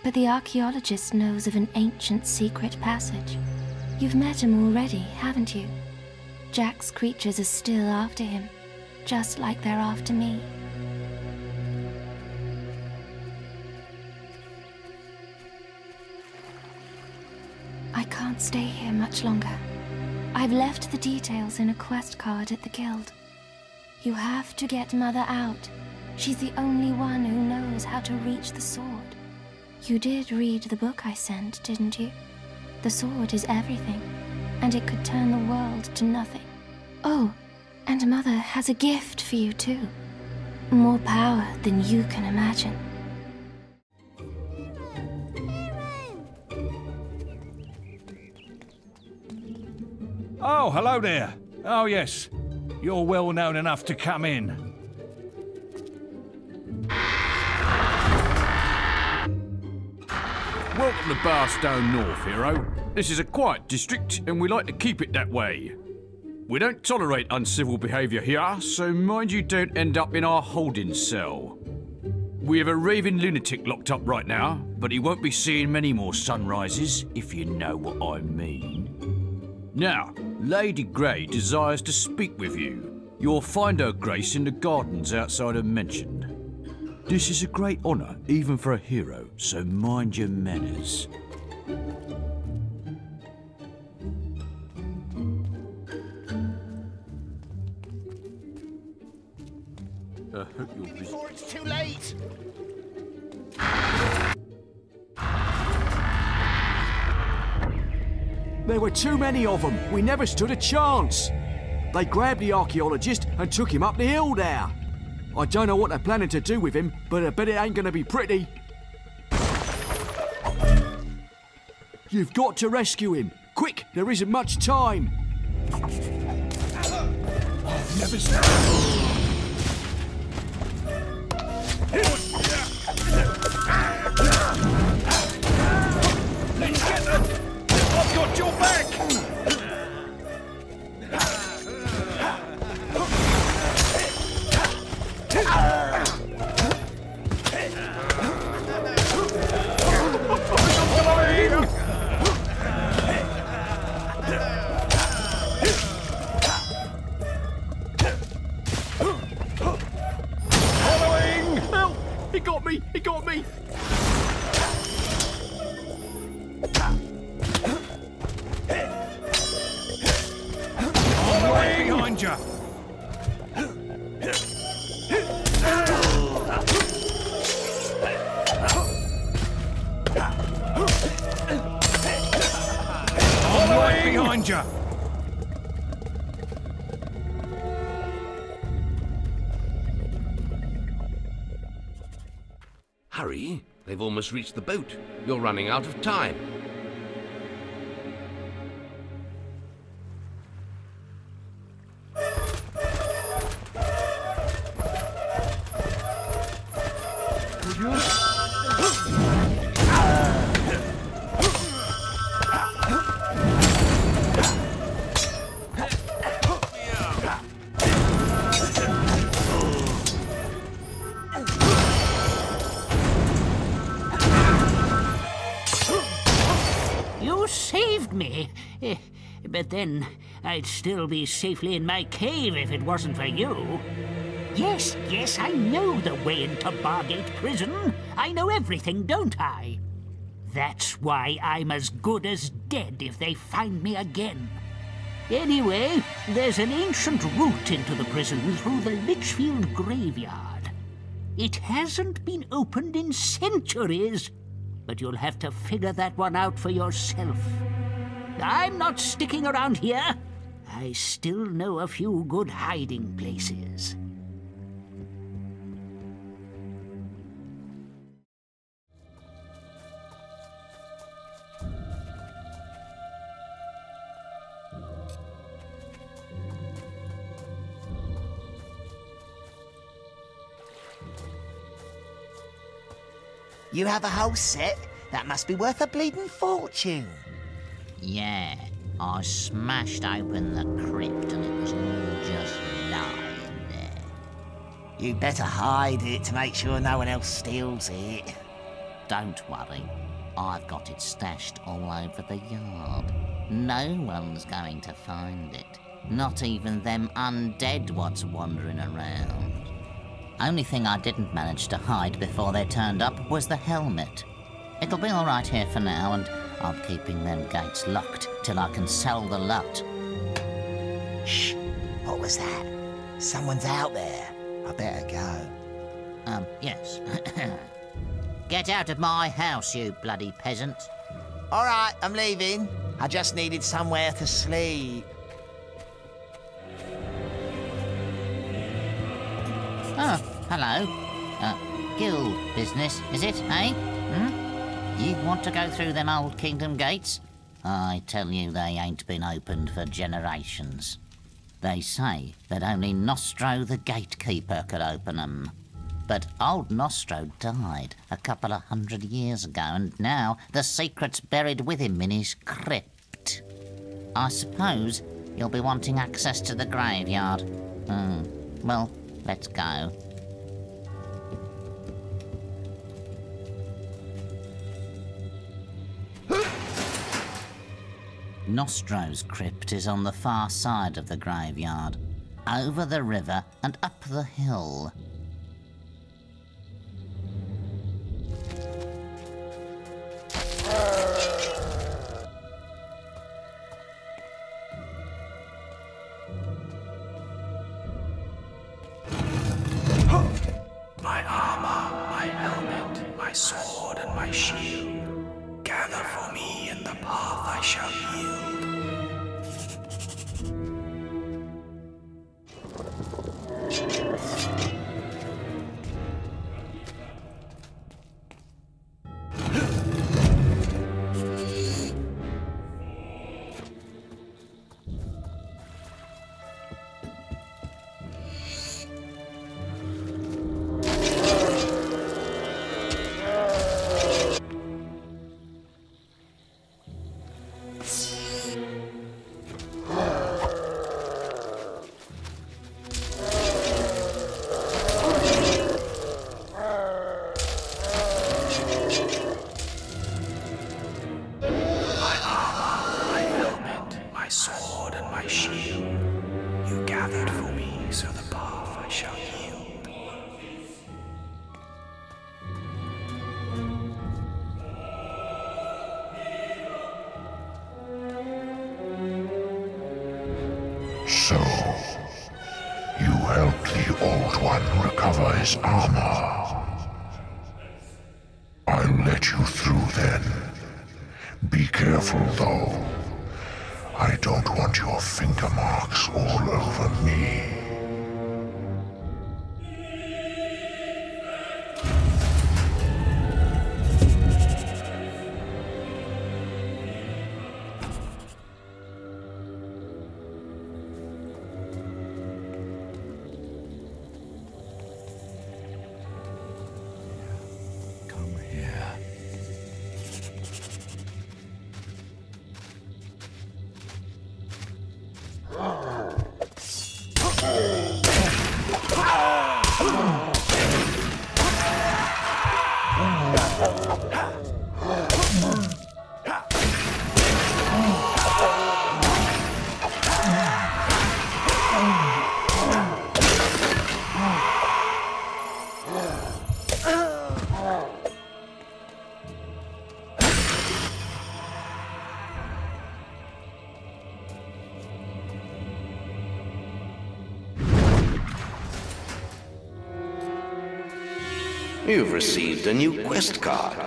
but the archaeologist knows of an ancient secret passage. You've met him already, haven't you? Jack's creatures are still after him, just like they're after me. I can't stay here much longer. I've left the details in a quest card at the guild. You have to get Mother out. She's the only one who knows how to reach the sword. You did read the book I sent, didn't you? The sword is everything, and it could turn the world to nothing. Oh, and Mother has a gift for you too. More power than you can imagine. Oh, hello there. Oh, yes. You're well known enough to come in. Welcome to Barstone North, hero. This is a quiet district, and we like to keep it that way. We don't tolerate uncivil behaviour here, so mind you don't end up in our holding cell. We have a raving lunatic locked up right now, but he won't be seeing many more sunrises, if you know what I mean. Now, Lady Grey desires to speak with you. You'll find her grace in the gardens outside of Mention. This is a great honour, even for a hero, so mind your manners. Before it's too late! There were too many of them. We never stood a chance. They grabbed the archaeologist and took him up the hill there. I don't know what they're planning to do with him, but I bet it ain't gonna be pretty. You've got to rescue him. Quick, there isn't much time. Never Let's get them! I've got your back! Following! Help! He got me! He got me! Right behind you! I'm right behind you! Hurry, they've almost reached the boat. You're running out of time. You saved me. But then I'd still be safely in my cave if it wasn't for you. Yes, I know the way into Bargate Prison. I know everything, don't I? That's why I'm as good as dead if they find me again. Anyway, there's an ancient route into the prison through the Litchfield graveyard. It hasn't been opened in centuries, but you'll have to figure that one out for yourself. I'm not sticking around here. I still know a few good hiding places. You have a whole set? That must be worth a bleeding fortune. Yeah, I smashed open the crypt and it was all just lying there. You'd better hide it to make sure no one else steals it. Don't worry, I've got it stashed all over the yard. No one's going to find it. Not even them undead what's wandering around. Only thing I didn't manage to hide before they turned up was the helmet. It'll be all right here for now, and I'm keeping them gates locked till I can sell the lot. Shh! What was that? Someone's out there. I better go. Yes. Get out of my house, you bloody peasant. All right, I'm leaving. I just needed somewhere to sleep. Oh, hello. Guild business, is it, eh? You want to go through them old kingdom gates? I tell you, they ain't been opened for generations. They say that only Nostro the gatekeeper could open 'em. But old Nostro died a couple of 100 years ago, and now the secret's buried with him in his crypt. I suppose you'll be wanting access to the graveyard. Well, let's go. Nostro's crypt is on the far side of the graveyard. over the river and up the hill. My armor, my helmet, my sword and my shield, gather for me in the path I shall yield. So, you helped the Old One recover his armor. I'll let you through then. Be careful though. I don't want your finger marks all over me. You've received a new quest card.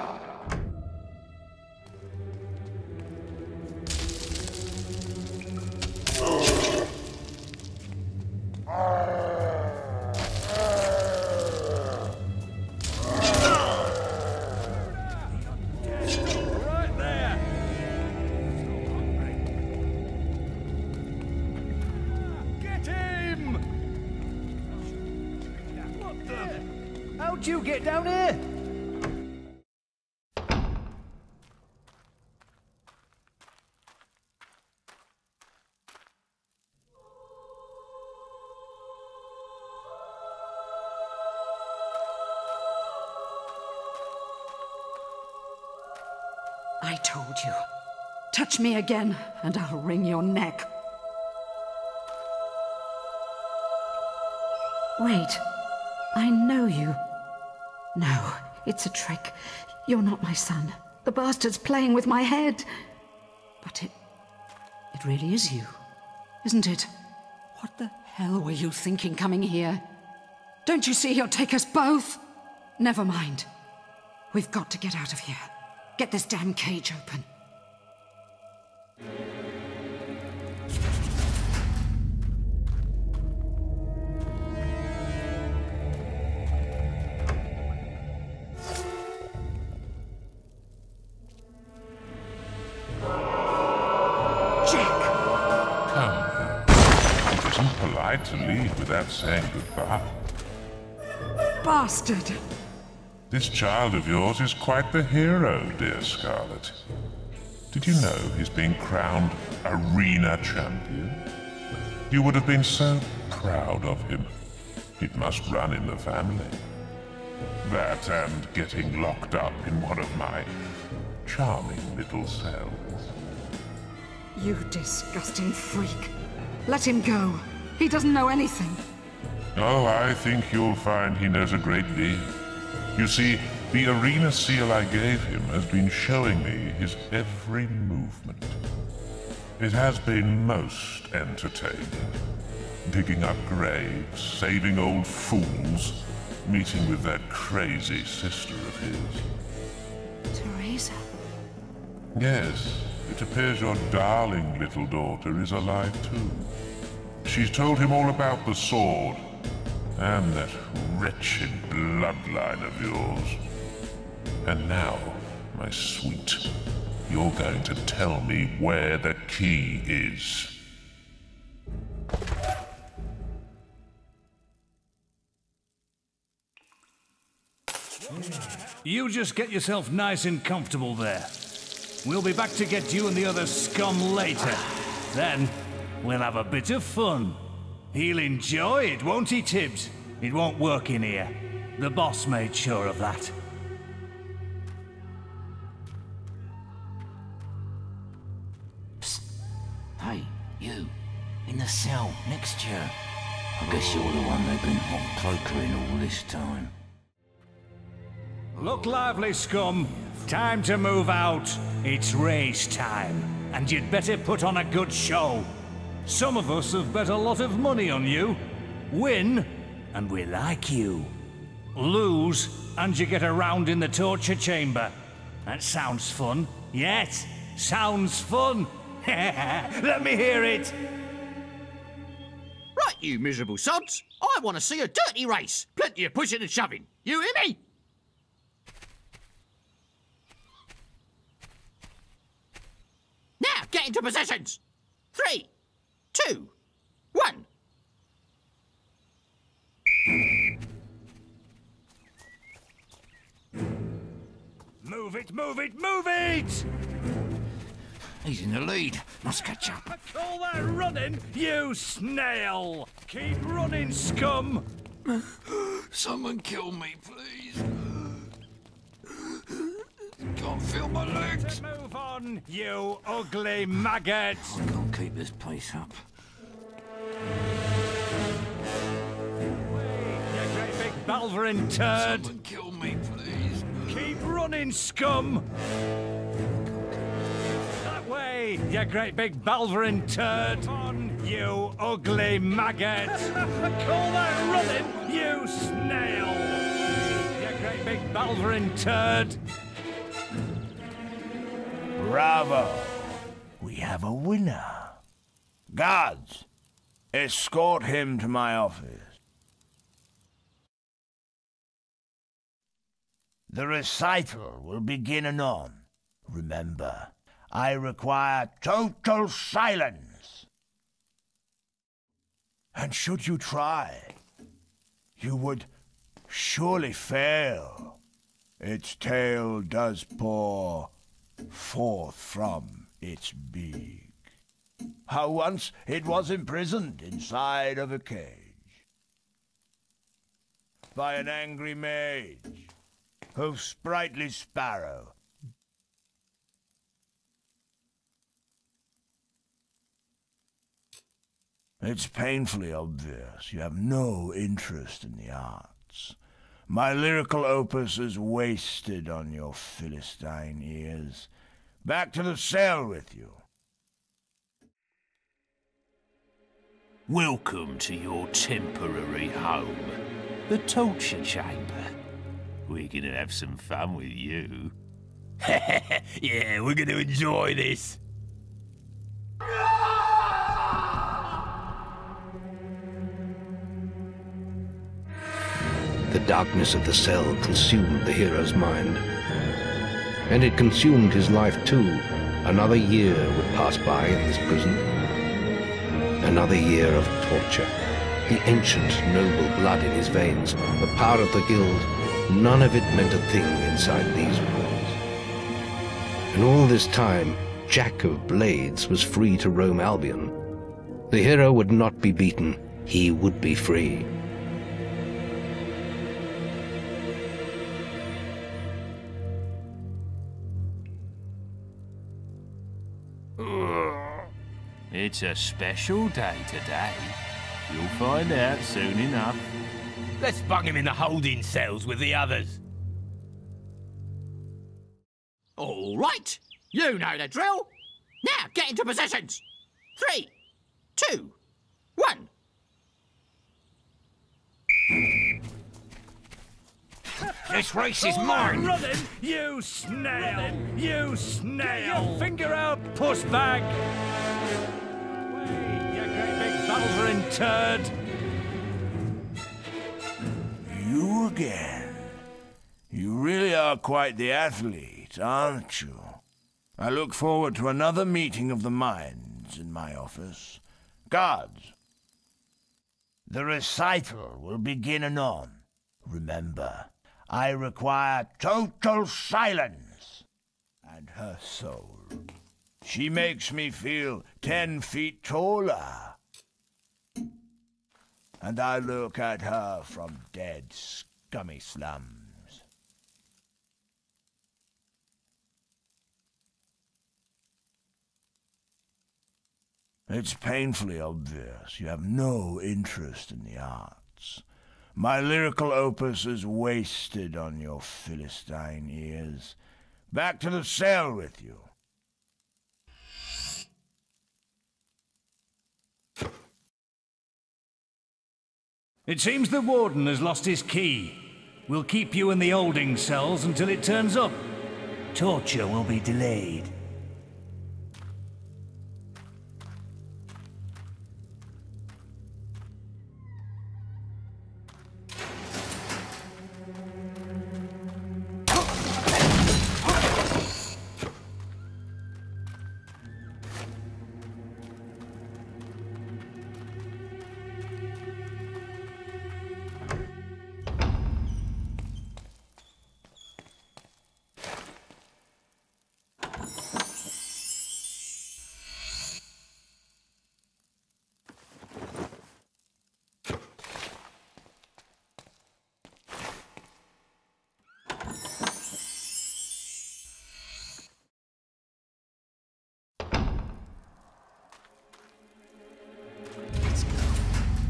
How'd you get down here? I told you. Touch me again, and I'll wring your neck. Wait. I know you. No, it's a trick. You're not my son. The bastard's playing with my head. But it really is you, isn't it? What the hell were you thinking coming here? Don't you see he'll take us both? Never mind. We've got to get out of here. Get this damn cage open. To leave without saying goodbye. Bastard! This child of yours is quite the hero, dear Scarlet. Did you know he's being crowned Arena Champion? You would have been so proud of him. It must run in the family. That and getting locked up in one of my charming little cells. You disgusting freak. Let him go. He doesn't know anything. Oh, I think you'll find he knows a great deal. You see, the arena seal I gave him has been showing me his every movement. It has been most entertaining. Digging up graves, saving old fools, meeting with that crazy sister of his. Teresa. Yes, it appears your darling little daughter is alive too. She's told him all about the sword, and that wretched bloodline of yours. And now, my sweet, you're going to tell me where the key is. You just get yourself nice and comfortable there. We'll be back to get you and the other scum later. Then, we'll have a bit of fun. He'll enjoy it, won't he, Tibbs? It won't work in here. The boss made sure of that. Psst. Hey, you. In the cell, next to you. I guess you're the one they've been hot cloakering all this time. Look lively, scum. Time to move out. It's race time. And you'd better put on a good show. Some of us have bet a lot of money on you. Win, and we like you. Lose, and you get a round in the torture chamber. That sounds fun. Yes, sounds fun. Let me hear it. Right, you miserable sods. I want to see a dirty race. Plenty of pushing and shoving. You hear me? Now, get into positions. 3, 2, 1. Move it, move it, move it! He's in the lead. Must catch up. Call that running, you snail! Keep running, scum! Someone kill me, please. Can't feel my legs. Move on, you ugly maggot! I can't keep this pace up. You great big Balverin turd! Someone kill me, please. Keep running, scum! That way, you great big Balverin turd! On, you ugly maggot! Call that running, you snail! You great big Balverin turd! Bravo! We have a winner. Guards, escort him to my office. The recital will begin anon. Remember, I require total silence. And should you try, you would surely fail. Its tail does pour forth from its beak. How once it was imprisoned inside of a cage by an angry mage, whose sprightly sparrow It's painfully obvious you have no interest in the arts. My lyrical opus is wasted on your Philistine ears. Back to the cell with you. Welcome to your temporary home, the torture chamber. We're gonna have some fun with you. Yeah, we're gonna enjoy this. The darkness of the cell consumed the hero's mind. And it consumed his life too. Another year would pass by in this prison. Another year of torture. The ancient, noble blood in his veins, the power of the guild, none of it meant a thing inside these walls. And all this time, Jack of Blades was free to roam Albion. The hero would not be beaten. He would be free. It's a special day today. You'll find out soon enough. Let's bung him in the holding cells with the others. All right. You know the drill. Now, get into positions. 3, 2, 1. This race is mine! Running, you snail! You snail! Your finger out, pussbag! Wait, you great big Balverin turd! You again. You really are quite the athlete, aren't you? I look forward to another meeting of the minds in my office. Guards, the recital will begin anon. Remember, I require total silence. And her soul. She makes me feel 10 feet taller. And I look at her from dead, scummy slums. It's painfully obvious you have no interest in the arts. My lyrical opus is wasted on your Philistine ears. Back to the cell with you. It seems the warden has lost his key. We'll keep you in the holding cells until it turns up. Torture will be delayed.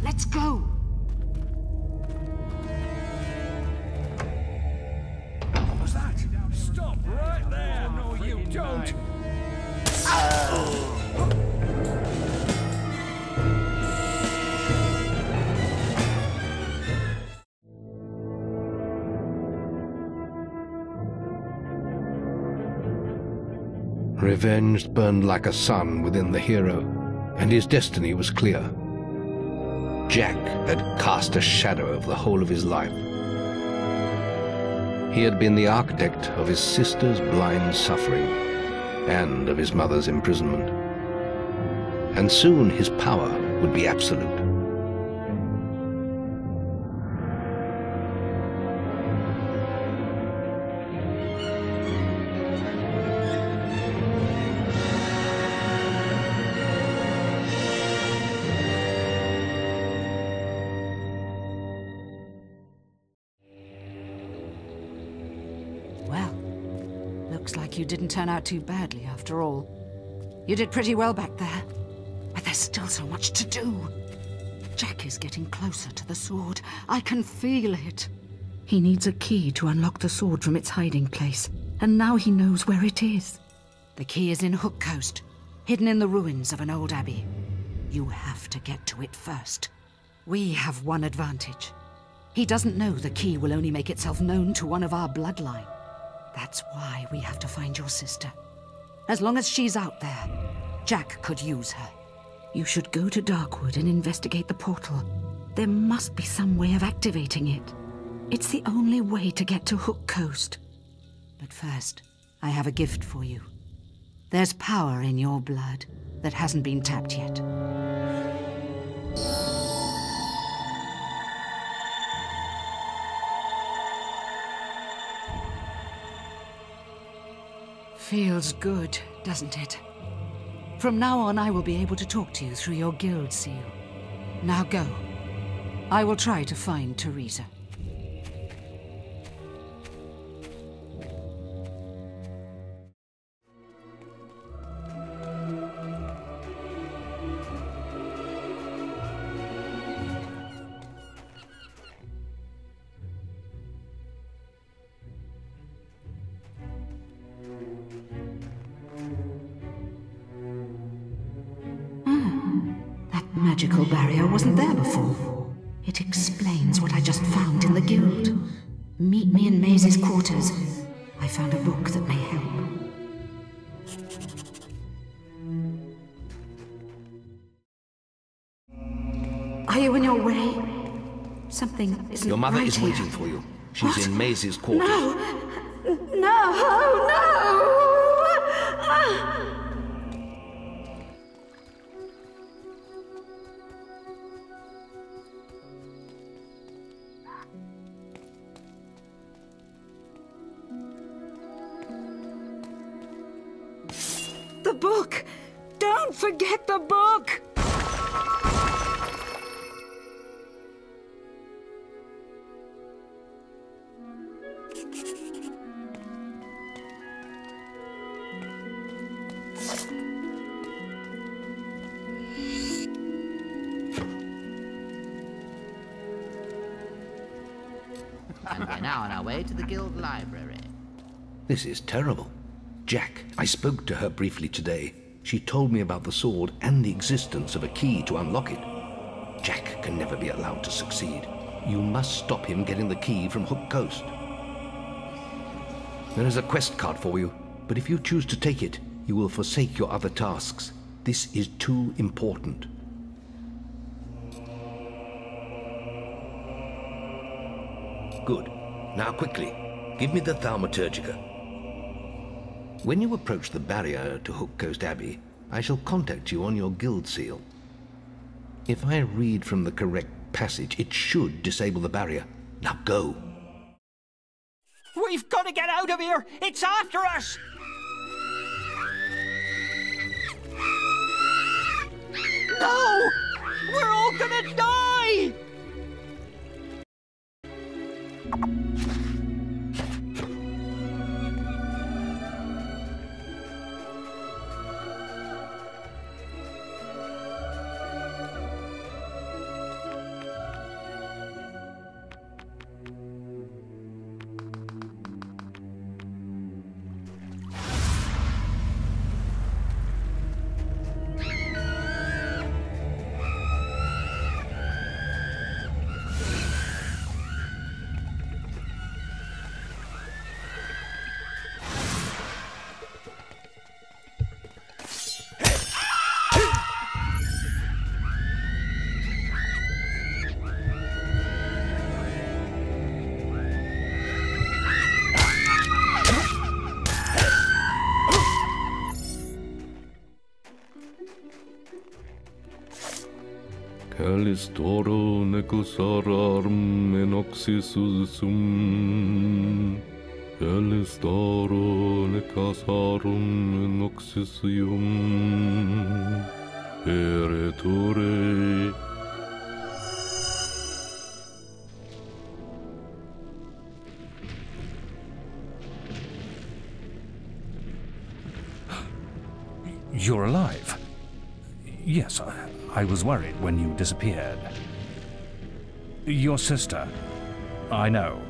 Let's go. What was that? Stop right there! No, you don't! Revenge burned like a sun within the hero, and his destiny was clear. Jack had cast a shadow over the whole of his life. He had been the architect of his sister's blind suffering and of his mother's imprisonment. And soon his power would be absolute. Looks like you didn't turn out too badly after all. You did pretty well back there, but there's still so much to do. Jack is getting closer to the sword. I can feel it. He needs a key to unlock the sword from its hiding place, and now he knows where it is. The key is in Hook Coast, hidden in the ruins of an old abbey. You have to get to it first. We have one advantage. He doesn't know the key will only make itself known to one of our bloodline. That's why we have to find your sister. As long as she's out there, Jack could use her. You should go to Darkwood and investigate the portal. There must be some way of activating it. It's the only way to get to Hook Coast. But first, I have a gift for you. There's power in your blood that hasn't been tapped yet. Feels good, doesn't it? From now on, I will be able to talk to you through your guild seal. Now go. I will try to find Teresa. magical barrier wasn't there before. It explains what I just found in the guild. Meet me in Maze's quarters. I found a book that may help. Are you in your way? Something isn't Your mother right is here. waiting for you. She's What? in Maze's quarters. No! No! Ah. The book! Don't forget the book! And we're now on our way to the guild library. This is terrible. Jack, I spoke to her briefly today. She told me about the sword and the existence of a key to unlock it. Jack can never be allowed to succeed. You must stop him getting the key from Hook Coast. There is a quest card for you, but if you choose to take it, you will forsake your other tasks. This is too important. Good. Now quickly, give me the Thaumaturgica. When you approach the barrier to Hook Coast Abbey, I shall contact you on your guild seal. If I read from the correct passage, it should disable the barrier. Now go. We've got to get out of here! It's after us! No! We're all gonna die! Calistoro necusarum enoxis sum. Calistoro necasarum enoxis ium. Pereture. You're alive. Yes, I was worried when you disappeared. Your sister. I know.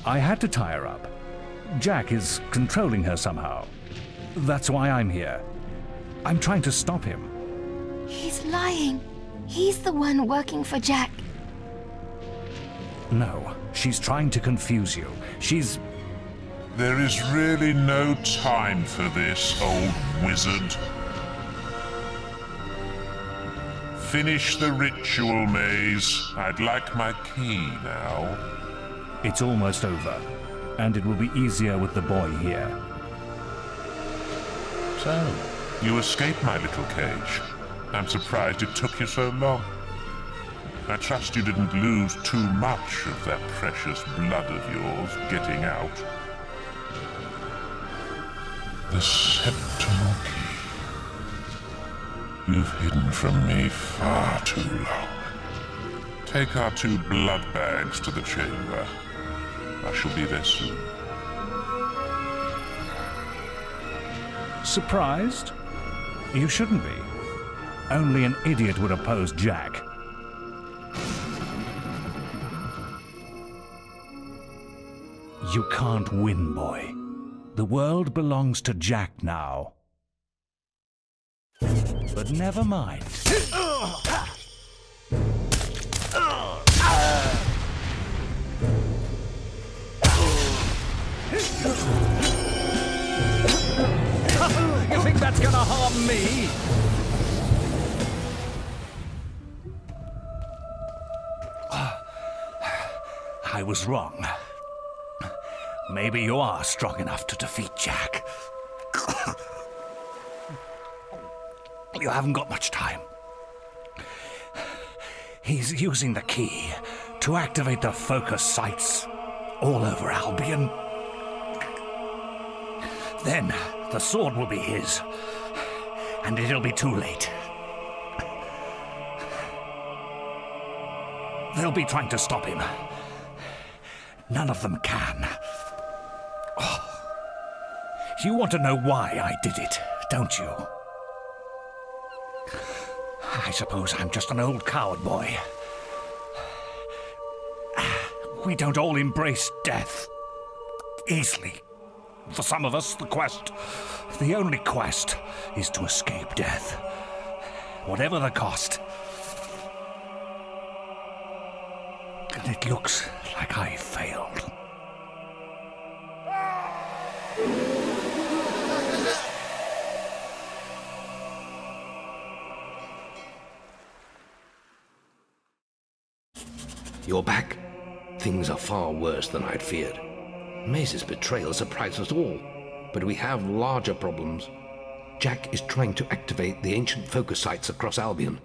I had to tie her up. Jack is controlling her somehow. That's why I'm here. I'm trying to stop him. He's lying. He's the one working for Jack. No, she's trying to confuse you. She's... There is really no time for this, old wizard. Finish the ritual, Maze. I'd like my key now. It's almost over, and it will be easier with the boy here. So, you escaped my little cage. I'm surprised it took you so long. I trust you didn't lose too much of that precious blood of yours getting out. The Septimal Key. You've hidden from me far too long. Take our 2 blood bags to the chamber. I shall be there soon. Surprised? You shouldn't be. Only an idiot would oppose Jack. You can't win, boy. The world belongs to Jack now. But never mind. me! I was wrong. Maybe you are strong enough to defeat Jack. You haven't got much time. He's using the key to activate the focus sites all over Albion. Then the sword will be his, and it'll be too late. They'll be trying to stop him. None of them can. Oh. You want to know why I did it, don't you? I suppose I'm just an old coward boy. We don't all embrace death easily. For some of us, the only quest, is to escape death. Whatever the cost. And it looks like I failed. You're back? Things are far worse than I'd feared. Mace's betrayal surprised us all, but we have larger problems. Jack is trying to activate the ancient focus sites across Albion.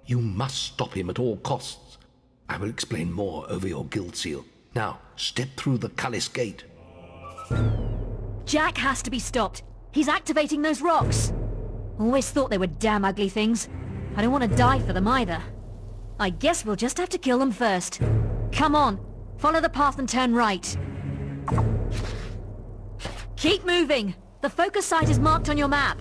You must stop him at all costs. I will explain more over your guild seal. Now, step through the Cullis Gate. Jack has to be stopped. He's activating those rocks. Always thought they were damn ugly things. I don't want to die for them either. I guess we'll just have to kill them first. Come on, follow the path and turn right. Keep moving. The focus site is marked on your map.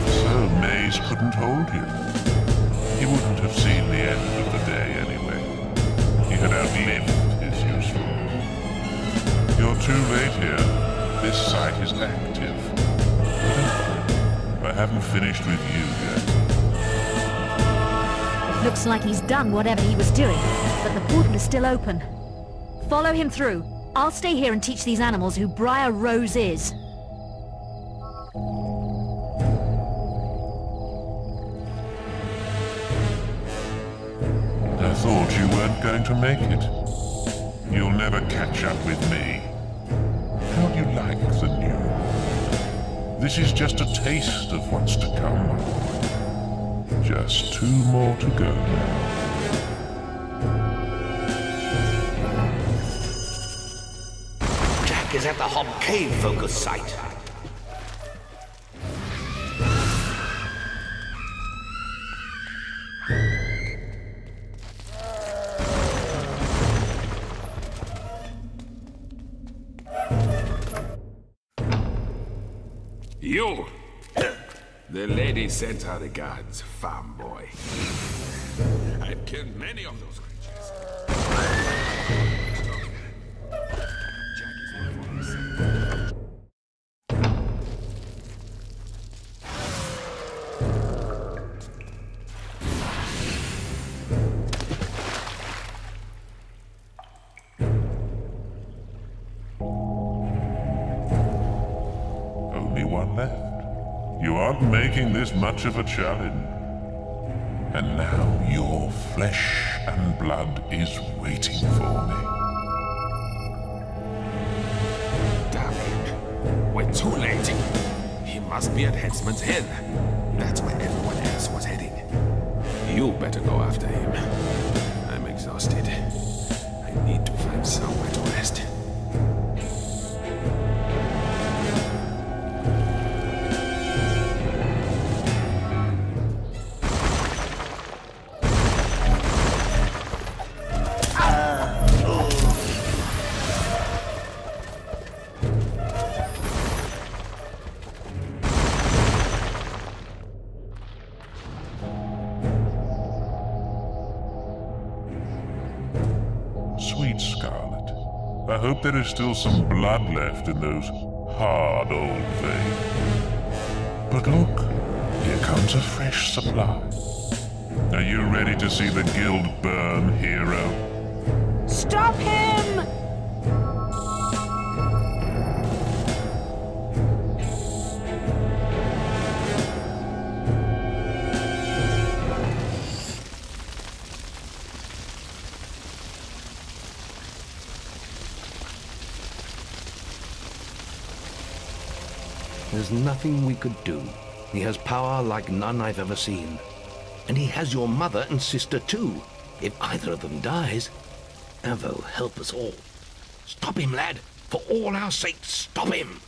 So Maze couldn't hold you. He wouldn't have seen the end of the day anyway. He had outlived his usefulness. You're too late here. This site is active. I haven't finished with you yet. Looks like he's done whatever he was doing, but the portal is still open. Follow him through. I'll stay here and teach these animals who Briar Rose is. I thought you weren't going to make it. You'll never catch up with me. How do you like the news? This is just a taste of what's to come. Just 2 more to go now. Jack is at the Hob Cave focus site. You! The lady sent her regards, farm boy. I've killed many of those creatures. Only one left. You aren't making this much of a challenge. And now your flesh and blood is waiting for me. Damn him. We're too late. He must be at Headsman's Hill. That's where everyone else was heading. You better go after him. I'm exhausted. I need to find somewhere to rest. Sweet Scarlet, I hope there is still some blood left in those hard old veins. But look, here comes a fresh supply. Are you ready to see the guild burn, hero? Stop him! There's nothing we could do. He has power like none I've ever seen. And he has your mother and sister too. If either of them dies, Avo help us all. Stop him, lad. For all our sakes, stop him.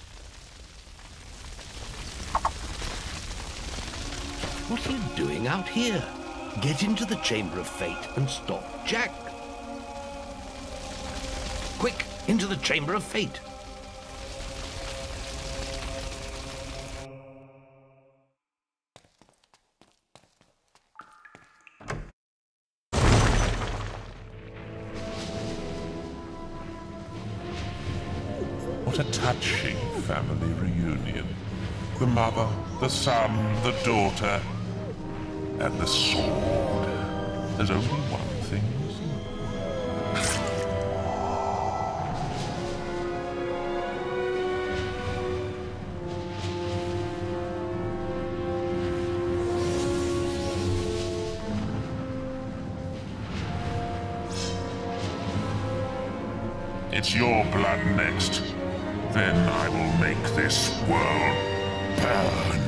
What are you doing out here? Get into the Chamber of Fate and stop Jack. Quick, into the Chamber of Fate. What a touching family reunion. The mother, the son, the daughter, and the sword. There's only one thing missing. It's your blood next. Then I will make this world burn.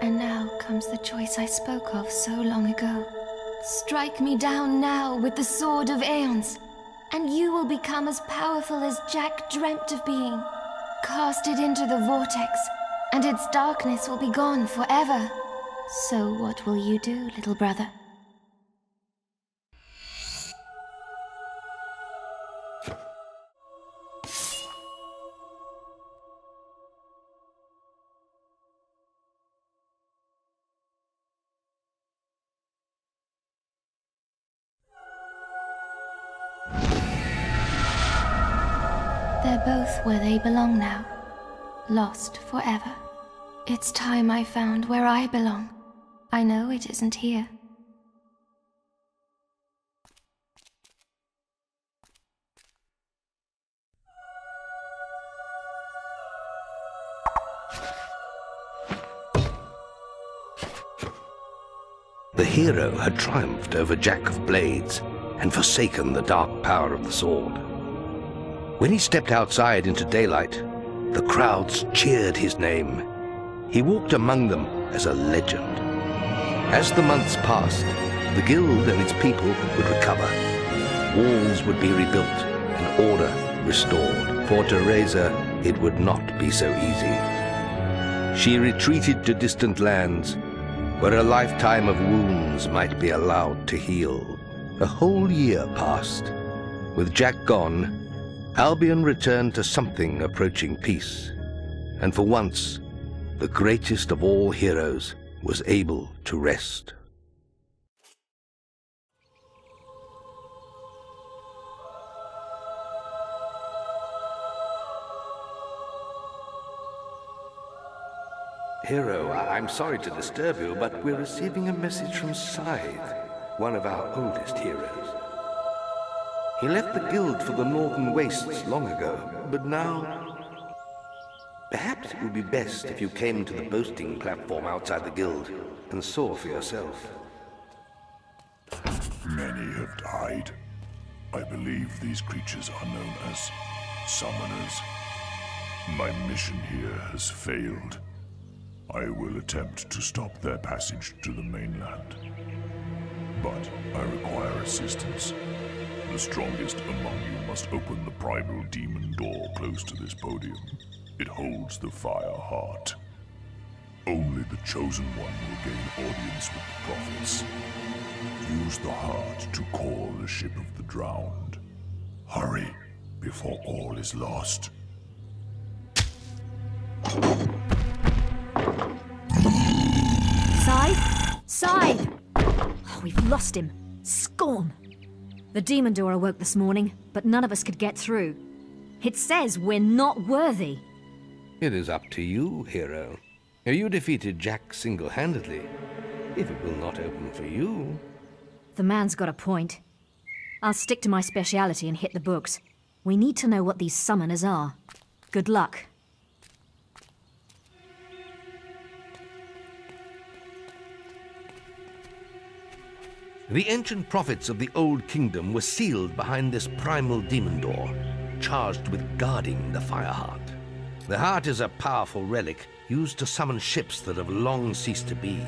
And now comes the choice I spoke of so long ago. Strike me down now with the sword of Aeons, and you will become as powerful as Jack dreamt of being. Cast it into the vortex, and its darkness will be gone forever. So what will you do, little brother? They're both where they belong now, lost forever. It's time I found where I belong. I know it isn't here. The hero had triumphed over Jack of Blades and forsaken the dark power of the sword. When he stepped outside into daylight, the crowds cheered his name. He walked among them as a legend. As the months passed, the guild and its people would recover. Walls would be rebuilt and order restored. For Teresa, it would not be so easy. She retreated to distant lands, where a lifetime of wounds might be allowed to heal. A whole year passed. With Jack gone, Albion returned to something approaching peace. And for once, the greatest of all heroes was able to rest. Hero, I'm sorry to disturb you, but we're receiving a message from Scythe, one of our oldest heroes. He left the guild for the Northern Wastes long ago, but now... Perhaps it would be best if you came to the boasting platform outside the guild and saw for yourself. Many have died. I believe these creatures are known as summoners. My mission here has failed. I will attempt to stop their passage to the mainland. But I require assistance. The strongest among you must open the primal demon door close to this podium. It holds the fire heart. Only the chosen one will gain audience with the prophets. Use the heart to call the ship of the drowned. Hurry, before all is lost. Scythe? Scythe! Oh, we've lost him. Scorn! The demon door awoke this morning, but none of us could get through. It says we're not worthy. It is up to you, hero. You defeated Jack single-handedly. If it will not open for you... The man's got a point. I'll stick to my speciality and hit the books. We need to know what these summoners are. Good luck. The ancient prophets of the Old Kingdom were sealed behind this primal demon door, charged with guarding the fire heart. The heart is a powerful relic used to summon ships that have long ceased to be.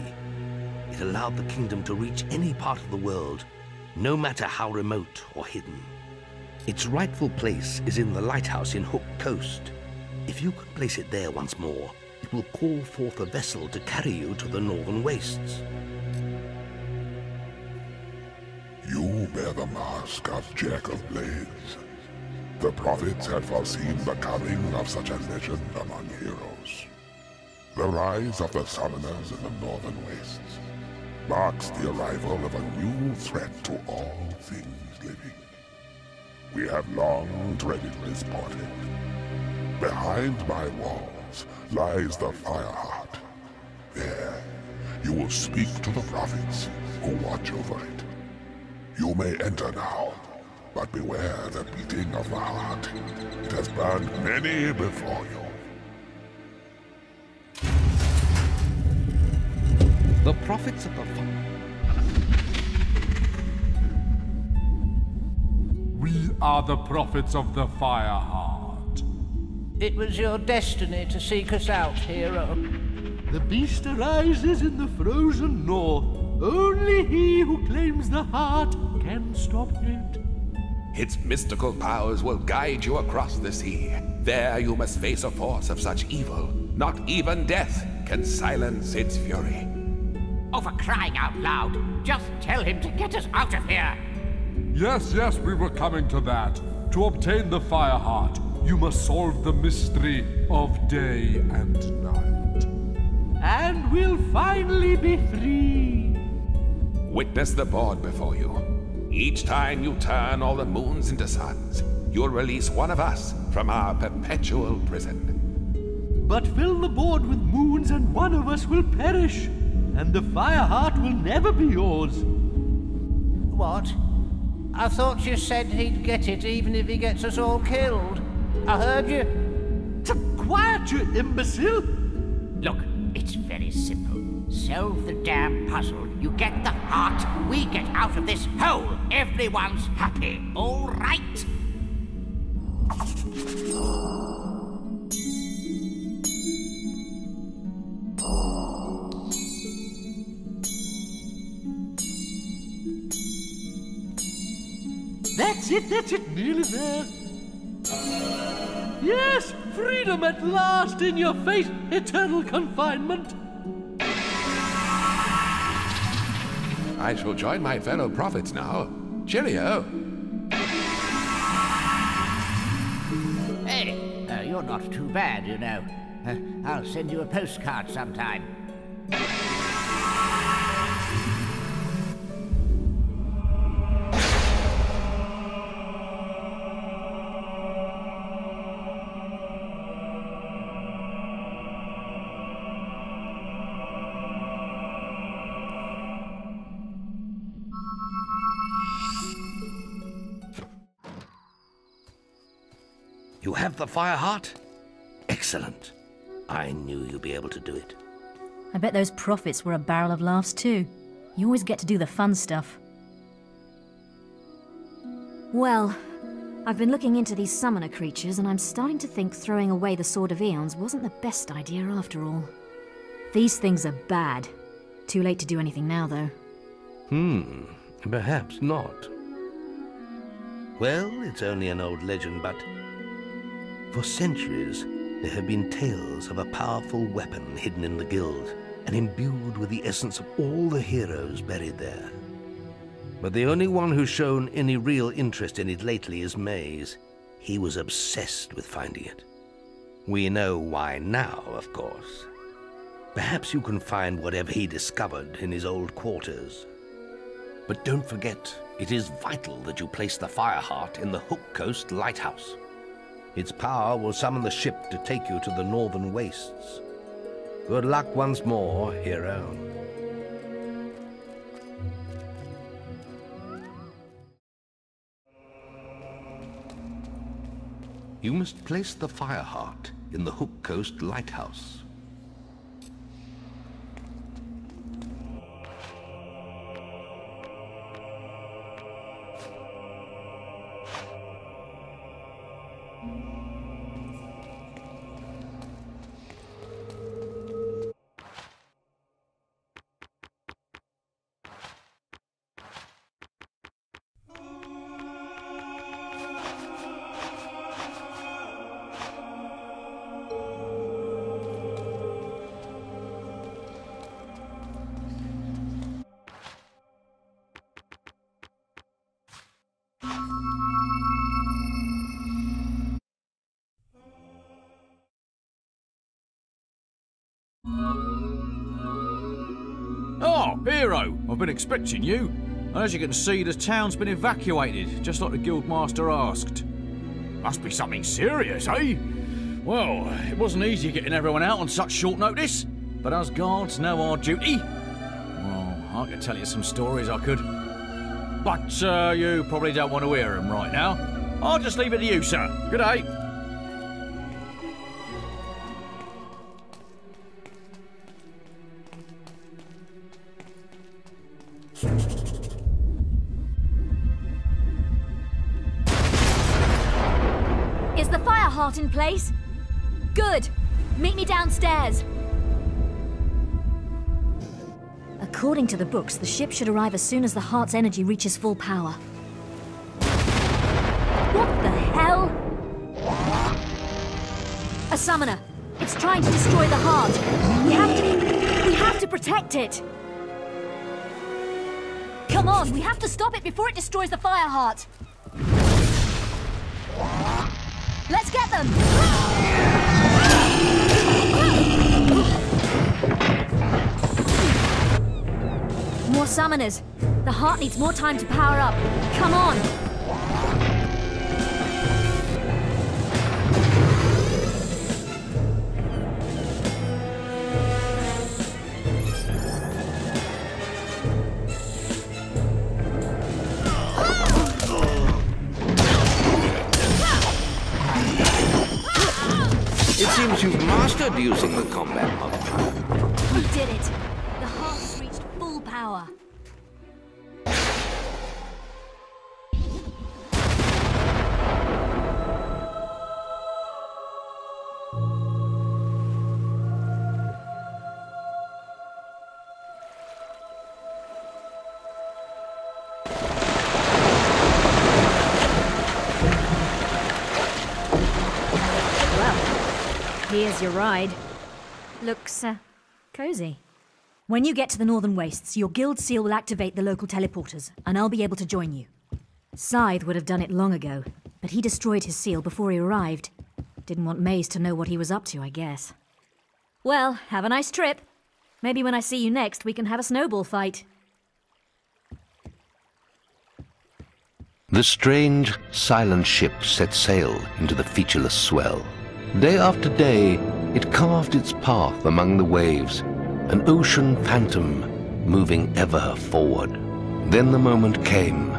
It allowed the kingdom to reach any part of the world, no matter how remote or hidden. Its rightful place is in the lighthouse in Hook Coast. If you could place it there once more, it will call forth a vessel to carry you to the Northern Wastes. You bear the mask of Jack of Blades. The prophets had foreseen the coming of such a legend among heroes. The rise of the summoners in the Northern Wastes marks the arrival of a new threat to all things living. We have long dreaded this portent. Behind my walls lies the Fireheart. There, you will speak to the prophets who watch over it. You may enter now, but beware the beating of the heart. It has burned many before you. The prophets of the We are the prophets of the Fireheart. It was your destiny to seek us out, hero. The beast arises in the frozen north. Only he who claims the heart can stop it. Its mystical powers will guide you across the sea. There you must face a force of such evil. Not even death can silence its fury. Oh, for crying out loud, just tell him to get us out of here. Yes, we were coming to that. To obtain the Fireheart, you must solve the mystery of day and night. And we'll finally be free. Witness the board before you. Each time you turn all the moons into suns, you'll release one of us from our perpetual prison. But fill the board with moons and one of us will perish, and the Fireheart will never be yours. What? I thought you said he'd get it even if he gets us all killed. I heard you. Quiet, you imbecile! Look, it's very simple. Solve the damn puzzle. You get the heart, we get out of this hole. Everyone's happy, all right? That's it, nearly there. Yes, freedom at last in your face, eternal confinement. I shall join my fellow prophets now. Cheerio! Hey, you're not too bad, you know. I'll send you a postcard sometime. You have the fire heart? Excellent. I knew you'd be able to do it. I bet those prophets were a barrel of laughs too. You always get to do the fun stuff. Well, I've been looking into these summoner creatures, and I'm starting to think throwing away the Sword of Aeons wasn't the best idea after all. These things are bad. Too late to do anything now, though. Perhaps not. Well, it's only an old legend, but for centuries there have been tales of a powerful weapon hidden in the guild and imbued with the essence of all the heroes buried there. But the only one who's shown any real interest in it lately is Maze. He was obsessed with finding it. We know why now, of course. Perhaps you can find whatever he discovered in his old quarters. But don't forget, it is vital that you place the Fireheart in the Hook Coast Lighthouse. Its power will summon the ship to take you to the Northern Wastes. Good luck once more, hero. You must place the Fireheart in the Hook Coast Lighthouse. Oh, hero! I've been expecting you. And as you can see, the town's been evacuated, just like the Guildmaster asked. Must be something serious, eh? Well, it wasn't easy getting everyone out on such short notice, but us guards know our duty. Well, I could tell you some stories, I could. But you probably don't want to hear them right now. I'll just leave it to you, sir. Good day. Is the Fireheart in place? Good! Meet me downstairs! According to the books, the ship should arrive as soon as the heart's energy reaches full power. What the hell? A summoner! It's trying to destroy the heart! We have to protect it! Come on, we have to stop it before it destroys the Fireheart! Let's get them! More summoners. The heart needs more time to power up. Come on! It seems you've mastered using the combat modifier. We did it! The heart has reached full power. Here's your ride. Looks, cozy. When you get to the Northern Wastes, your guild seal will activate the local teleporters, and I'll be able to join you. Scythe would have done it long ago, but he destroyed his seal before he arrived. Didn't want Maze to know what he was up to, I guess. Well, have a nice trip. Maybe when I see you next, we can have a snowball fight. The strange, silent ship set sail into the featureless swell. Day after day, it carved its path among the waves, an ocean phantom moving ever forward. Then the moment came,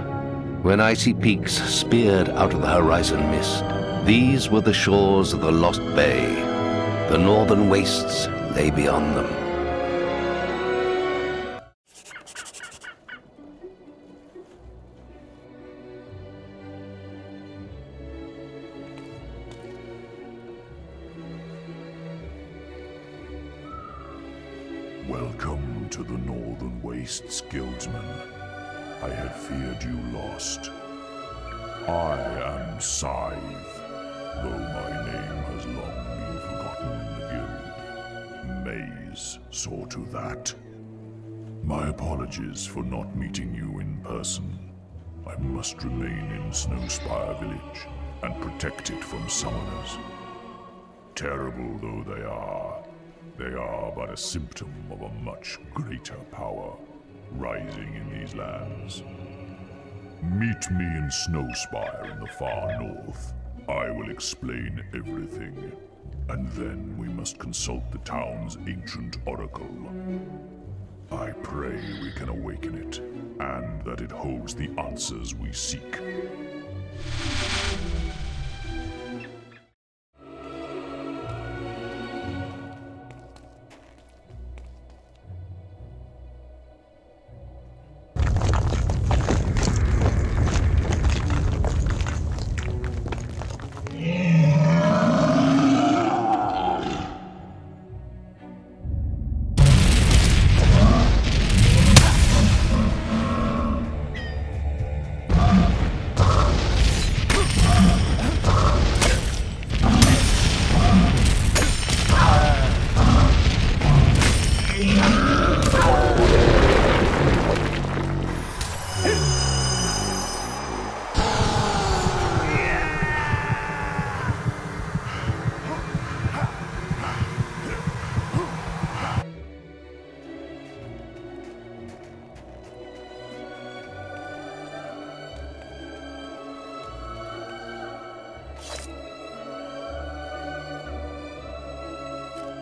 when icy peaks speared out of the horizon mist. These were the shores of the Lost Bay. The northern wastes lay beyond them. Welcome to the Northern Wastes, Guildsman. I had feared you lost. I am Scythe, though my name has long been forgotten in the guild. Maze saw to that. My apologies for not meeting you in person. I must remain in Snowspire Village and protect it from summoners. Terrible though they are but a symptom of a much greater power rising in these lands. Meet me in Snowspire in the far north. I will explain everything, and then we must consult the town's ancient oracle. I pray we can awaken it, and that it holds the answers we seek.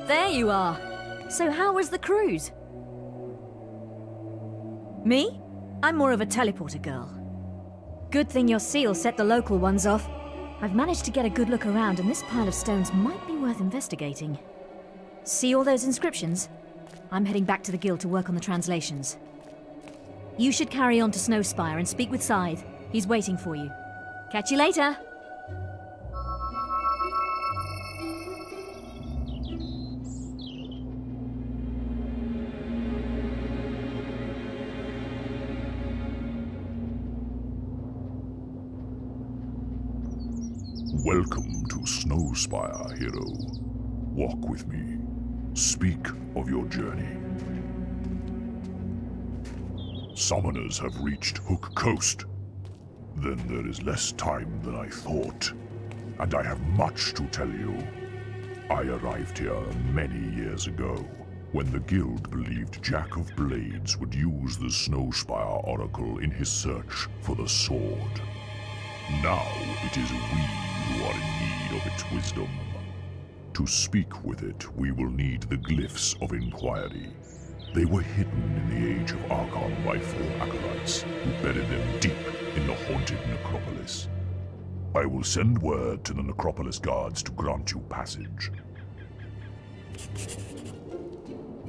There you are. So how was the cruise? Me? I'm more of a teleporter girl. Good thing your seal set the local ones off. I've managed to get a good look around, and this pile of stones might be worth investigating. See all those inscriptions? I'm heading back to the guild to work on the translations. You should carry on to Snowspire and speak with Scythe. He's waiting for you. Catch you later! Welcome to Snowspire, hero. Walk with me. Speak of your journey. Summoners have reached Hook Coast. Then there is less time than I thought, and I have much to tell you. I arrived here many years ago, when the guild believed Jack of Blades would use the Snowspire Oracle in his search for the sword. Now it is we who are in need of its wisdom. To speak with it, we will need the glyphs of inquiry. They were hidden in the age of Arconte by 4 acolytes, who buried them deep in the haunted necropolis. I will send word to the necropolis guards to grant you passage.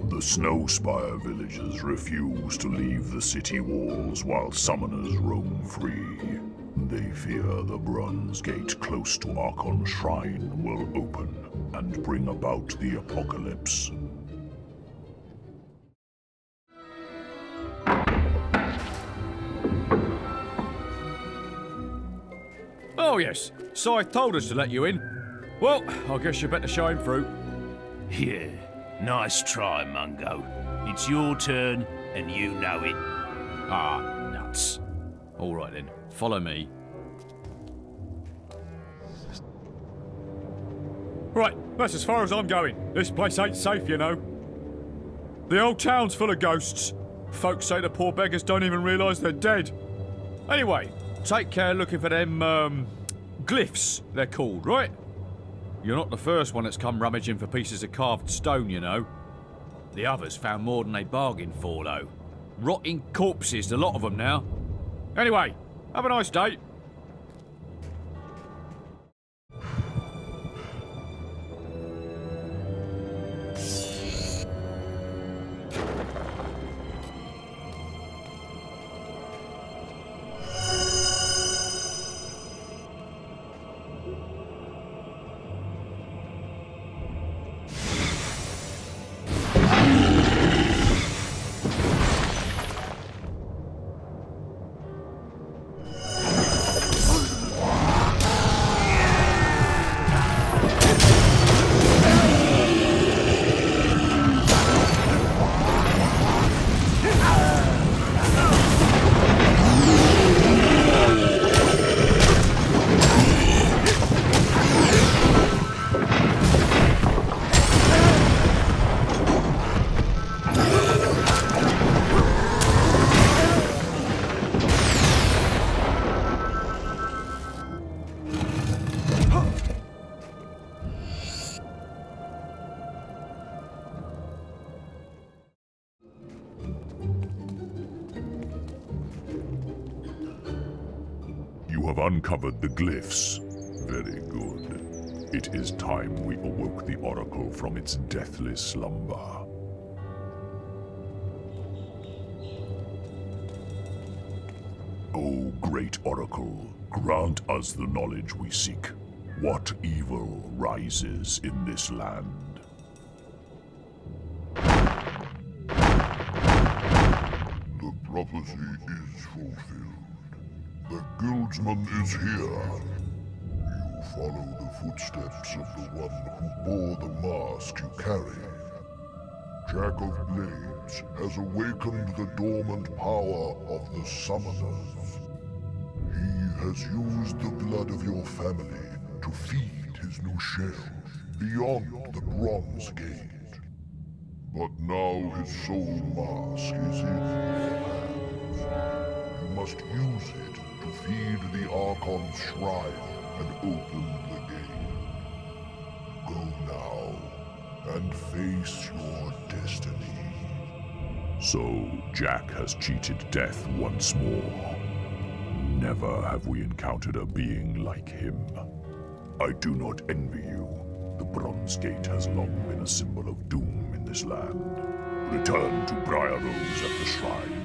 The Snowspire villagers refuse to leave the city walls while summoners roam free. They fear the bronze gate close to Arconte's shrine will open and bring about the apocalypse. Oh yes, Scythe told us to let you in. Well, I guess you better show him through. Yeah, nice try, Mungo. It's your turn, and you know it. Ah, nuts. All right then, follow me. Right, that's as far as I'm going. This place ain't safe, you know. The old town's full of ghosts. Folks say the poor beggars don't even realise they're dead. Anyway, take care looking for them, glyphs, they're called, right? You're not the first one that's come rummaging for pieces of carved stone, you know. The others found more than they bargained for, though. Rotting corpses, a lot of them now. Anyway, have a nice day. have uncovered the glyphs. Very good. It is time we awoke the Oracle from its deathless slumber. O great Oracle, grant us the knowledge we seek. What evil rises in this land? The prophecy is fulfilled. The guildsman is here. You follow the footsteps of the one who bore the mask you carry. Jack of Blades has awakened the dormant power of the summoners. He has used the blood of your family to feed his new shell beyond the Bronze Gate. But now his soul mask is in your hands. You must use it to feed the Archon's shrine and open the gate. Go now and face your destiny. So, Jack has cheated death once more. Never have we encountered a being like him. I do not envy you. The Bronze Gate has long been a symbol of doom in this land. Return to Briar Rose at the shrine.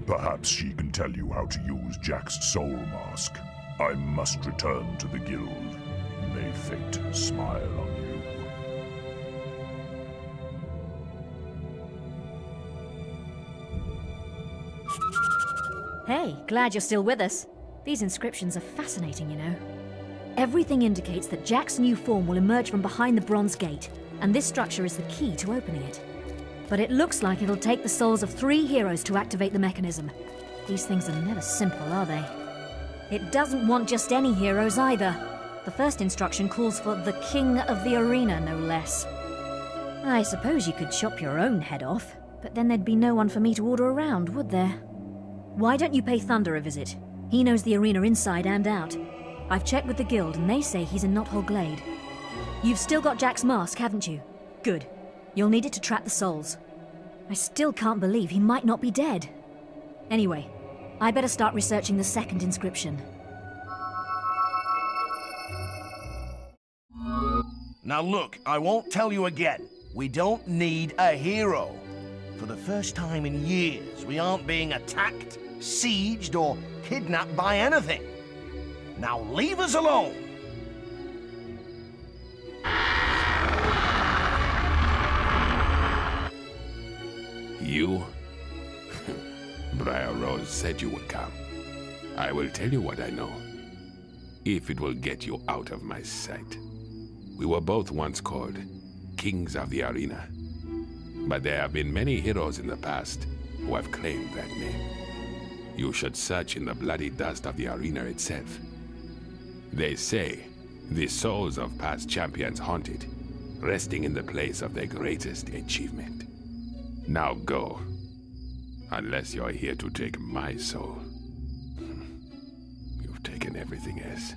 Perhaps she can tell you how to use Jack's soul mask. I must return to the guild. May fate smile on you. Hey, glad you're still with us. These inscriptions are fascinating, you know. Everything indicates that Jack's new form will emerge from behind the Bronze Gate, and this structure is the key to opening it. But it looks like it'll take the souls of 3 heroes to activate the mechanism. These things are never simple, are they? It doesn't want just any heroes either. The first instruction calls for the King of the Arena, no less. I suppose you could chop your own head off, but then there'd be no one for me to order around, would there? Why don't you pay Thunder a visit? He knows the arena inside and out. I've checked with the guild and they say he's in Knothole Glade. You've still got Jack's mask, haven't you? Good. You'll need it to trap the souls. I still can't believe he might not be dead. Anyway, I better start researching the second inscription. Now look, I won't tell you again. We don't need a hero. For the first time in years, we aren't being attacked, sieged, or kidnapped by anything. Now leave us alone! You? Briar Rose said you would come. I will tell you what I know, if it will get you out of my sight. We were both once called Kings of the Arena. But there have been many heroes in the past who have claimed that name. You should search in the bloody dust of the arena itself. They say the souls of past champions haunt it, resting in the place of their greatest achievement. Now go, unless you're here to take my soul. You've taken everything else.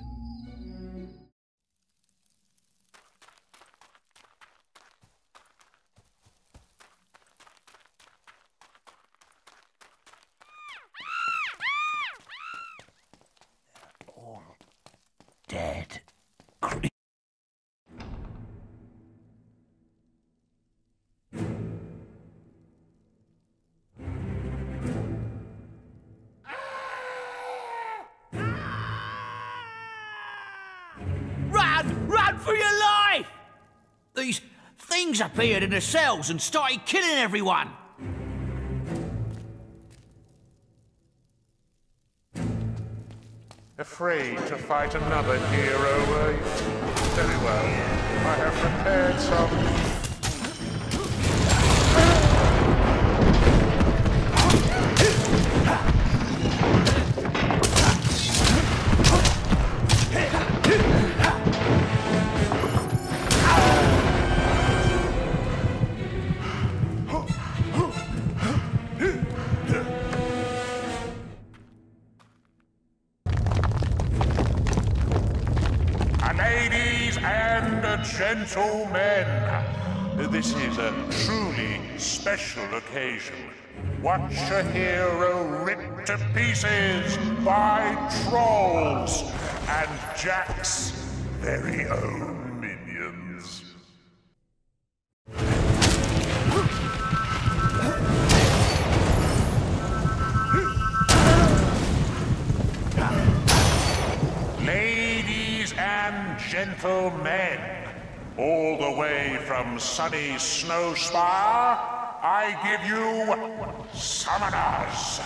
Dead. Run for your life! These things appeared in the cells and started killing everyone. Afraid to fight another hero, were you? Very well. I have prepared some... Ladies and gentlemen, This is a truly special occasion. Watch a hero ripped to pieces by trolls and Jack's very own minions. Ladies and gentlemen, all the way from sunny Snowspire, I give you summoners.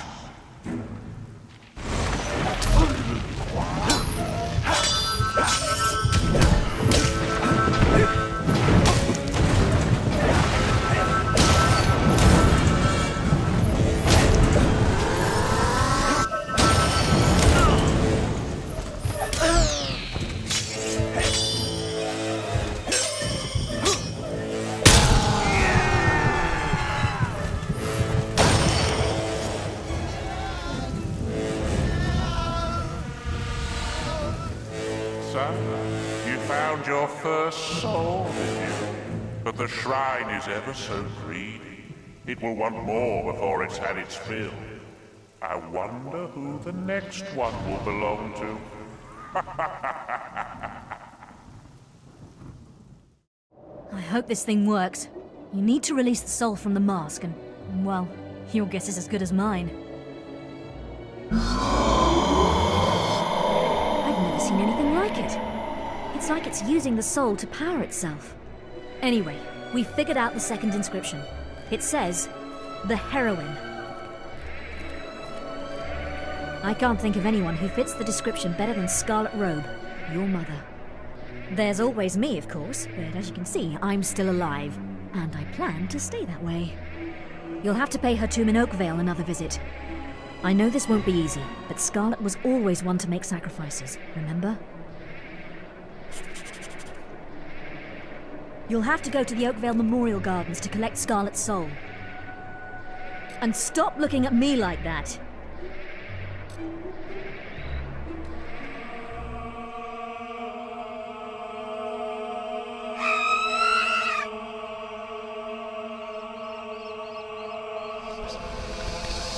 You found your first soul, did you? But the shrine is ever so greedy. It will want more before it's had its fill. I wonder who the next one will belong to. I hope this thing works. You need to release the soul from the mask and, well, your guess is as good as mine. I've never seen anything like it. It's like it's using the soul to power itself. Anyway, we figured out the second inscription. It says, the heroine. I can't think of anyone who fits the description better than Scarlet Robe, your mother. There's always me, of course, but as you can see, I'm still alive, and I plan to stay that way. You'll have to pay her tomb in Oakvale another visit. I know this won't be easy, but Scarlet was always one to make sacrifices, remember? You'll have to go to the Oakvale Memorial Gardens to collect Scarlet's soul. And stop looking at me like that!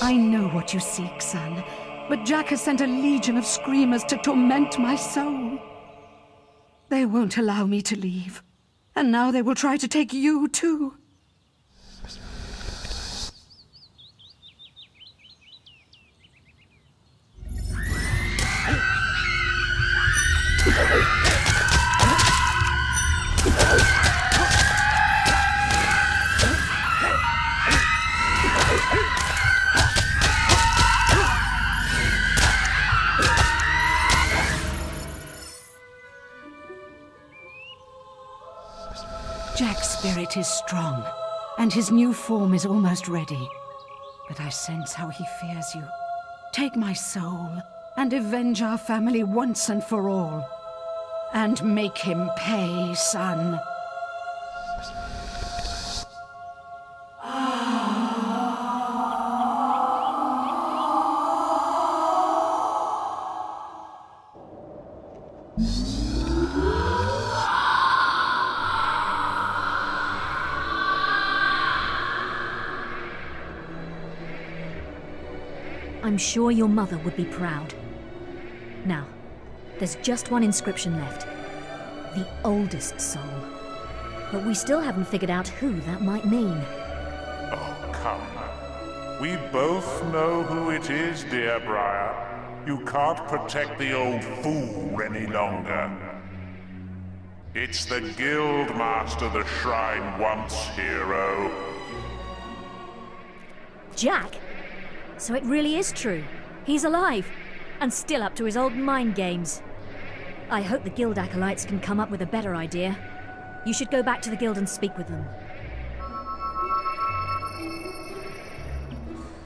I know what you seek, son, but Jack has sent a legion of screamers to torment my soul. They won't allow me to leave, and now they will try to take you too. Jack's spirit is strong, and his new form is almost ready. But I sense how he fears you. Take my soul, and avenge our family once and for all. And make him pay, son. I'm sure your mother would be proud. Now, there's just one inscription left. The oldest soul. But we still haven't figured out who that might mean. Oh, come now. We both know who it is, dear Briar. You can't protect the old fool any longer. It's the guild master the shrine wants, hero. Jack? So it really is true. He's alive, and still up to his old mind games. I hope the guild acolytes can come up with a better idea. You should go back to the guild and speak with them.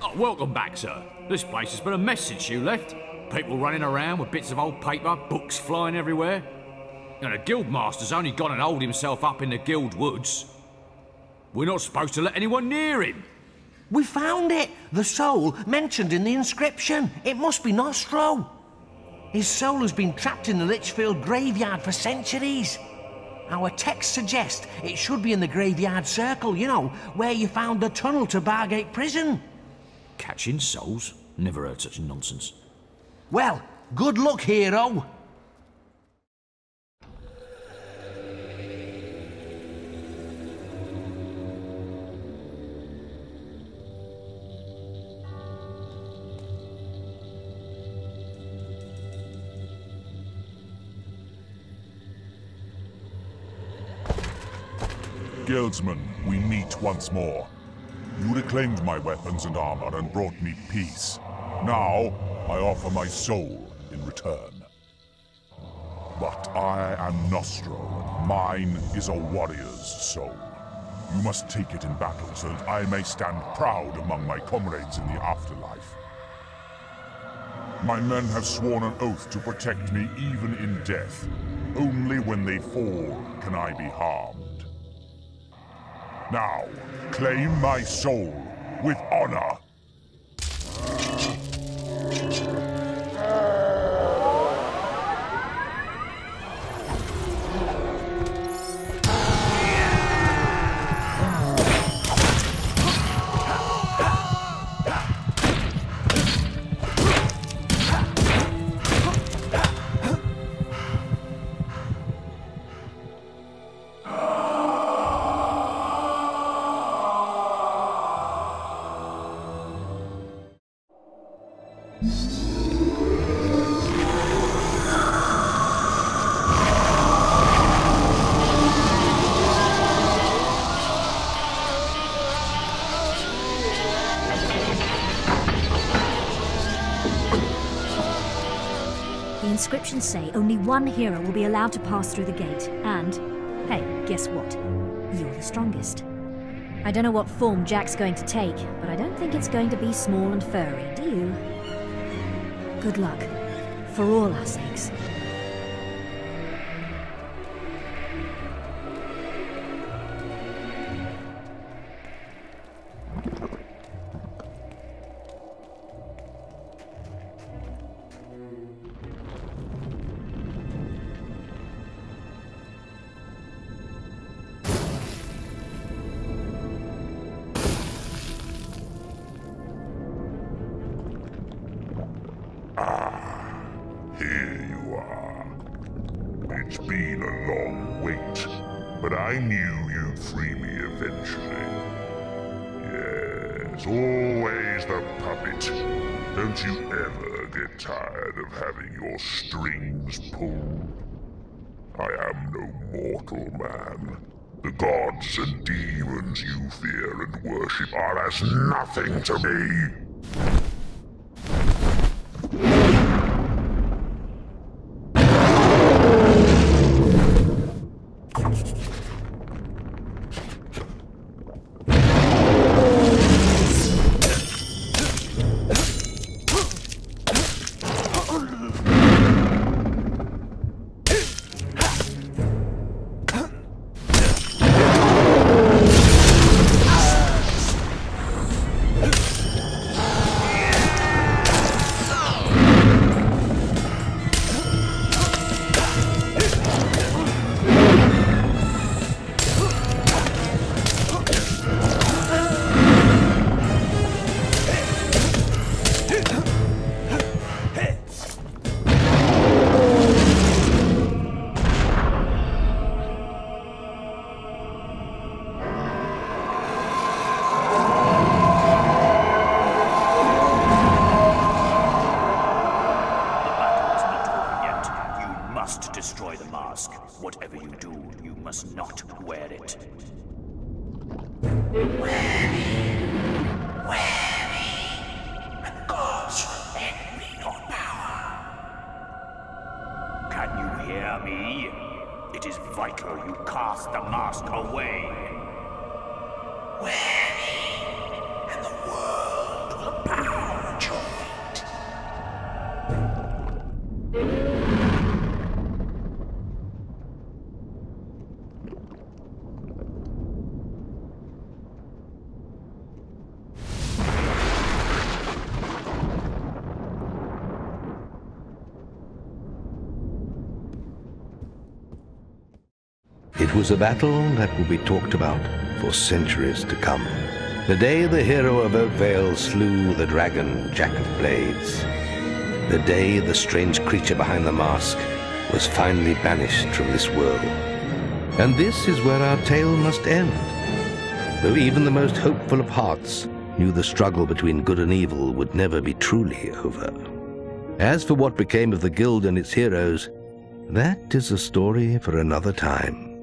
Oh, welcome back, sir. This place has been a mess since you left. People running around with bits of old paper, books flying everywhere. And the guildmaster's only gone and holed himself up in the guild woods. We're not supposed to let anyone near him. We found it! The soul mentioned in the inscription. It must be Nostro. His soul has been trapped in the Litchfield graveyard for centuries. Our texts suggest it should be in the graveyard circle, you know, where you found the tunnel to Bargate Prison. Catching souls? Never heard such nonsense. Well, good luck, hero. Guildsman, we meet once more. You reclaimed my weapons and armor and brought me peace. Now, I offer my soul in return. But I am Nostro, and mine is a warrior's soul. You must take it in battle so that I may stand proud among my comrades in the afterlife. My men have sworn an oath to protect me even in death. Only when they fall can I be harmed. Now, claim my soul with honor. Inscriptions say only one hero will be allowed to pass through the gate, and, hey, guess what? You're the strongest. I don't know what form Jack's going to take, but I don't think it's going to be small and furry, do you? Good luck, for all our sakes. Here you are. It's been a long wait, but I knew you'd free me eventually. Yes, always the puppet. Don't you ever get tired of having your strings pulled? I am no mortal man. The gods and demons you fear and worship are as nothing to me. It was a battle that will be talked about for centuries to come. The day the hero of Oakvale slew the dragon Jack of Blades. The day the strange creature behind the mask was finally banished from this world. And this is where our tale must end. Though even the most hopeful of hearts knew the struggle between good and evil would never be truly over. As for what became of the guild and its heroes, that is a story for another time.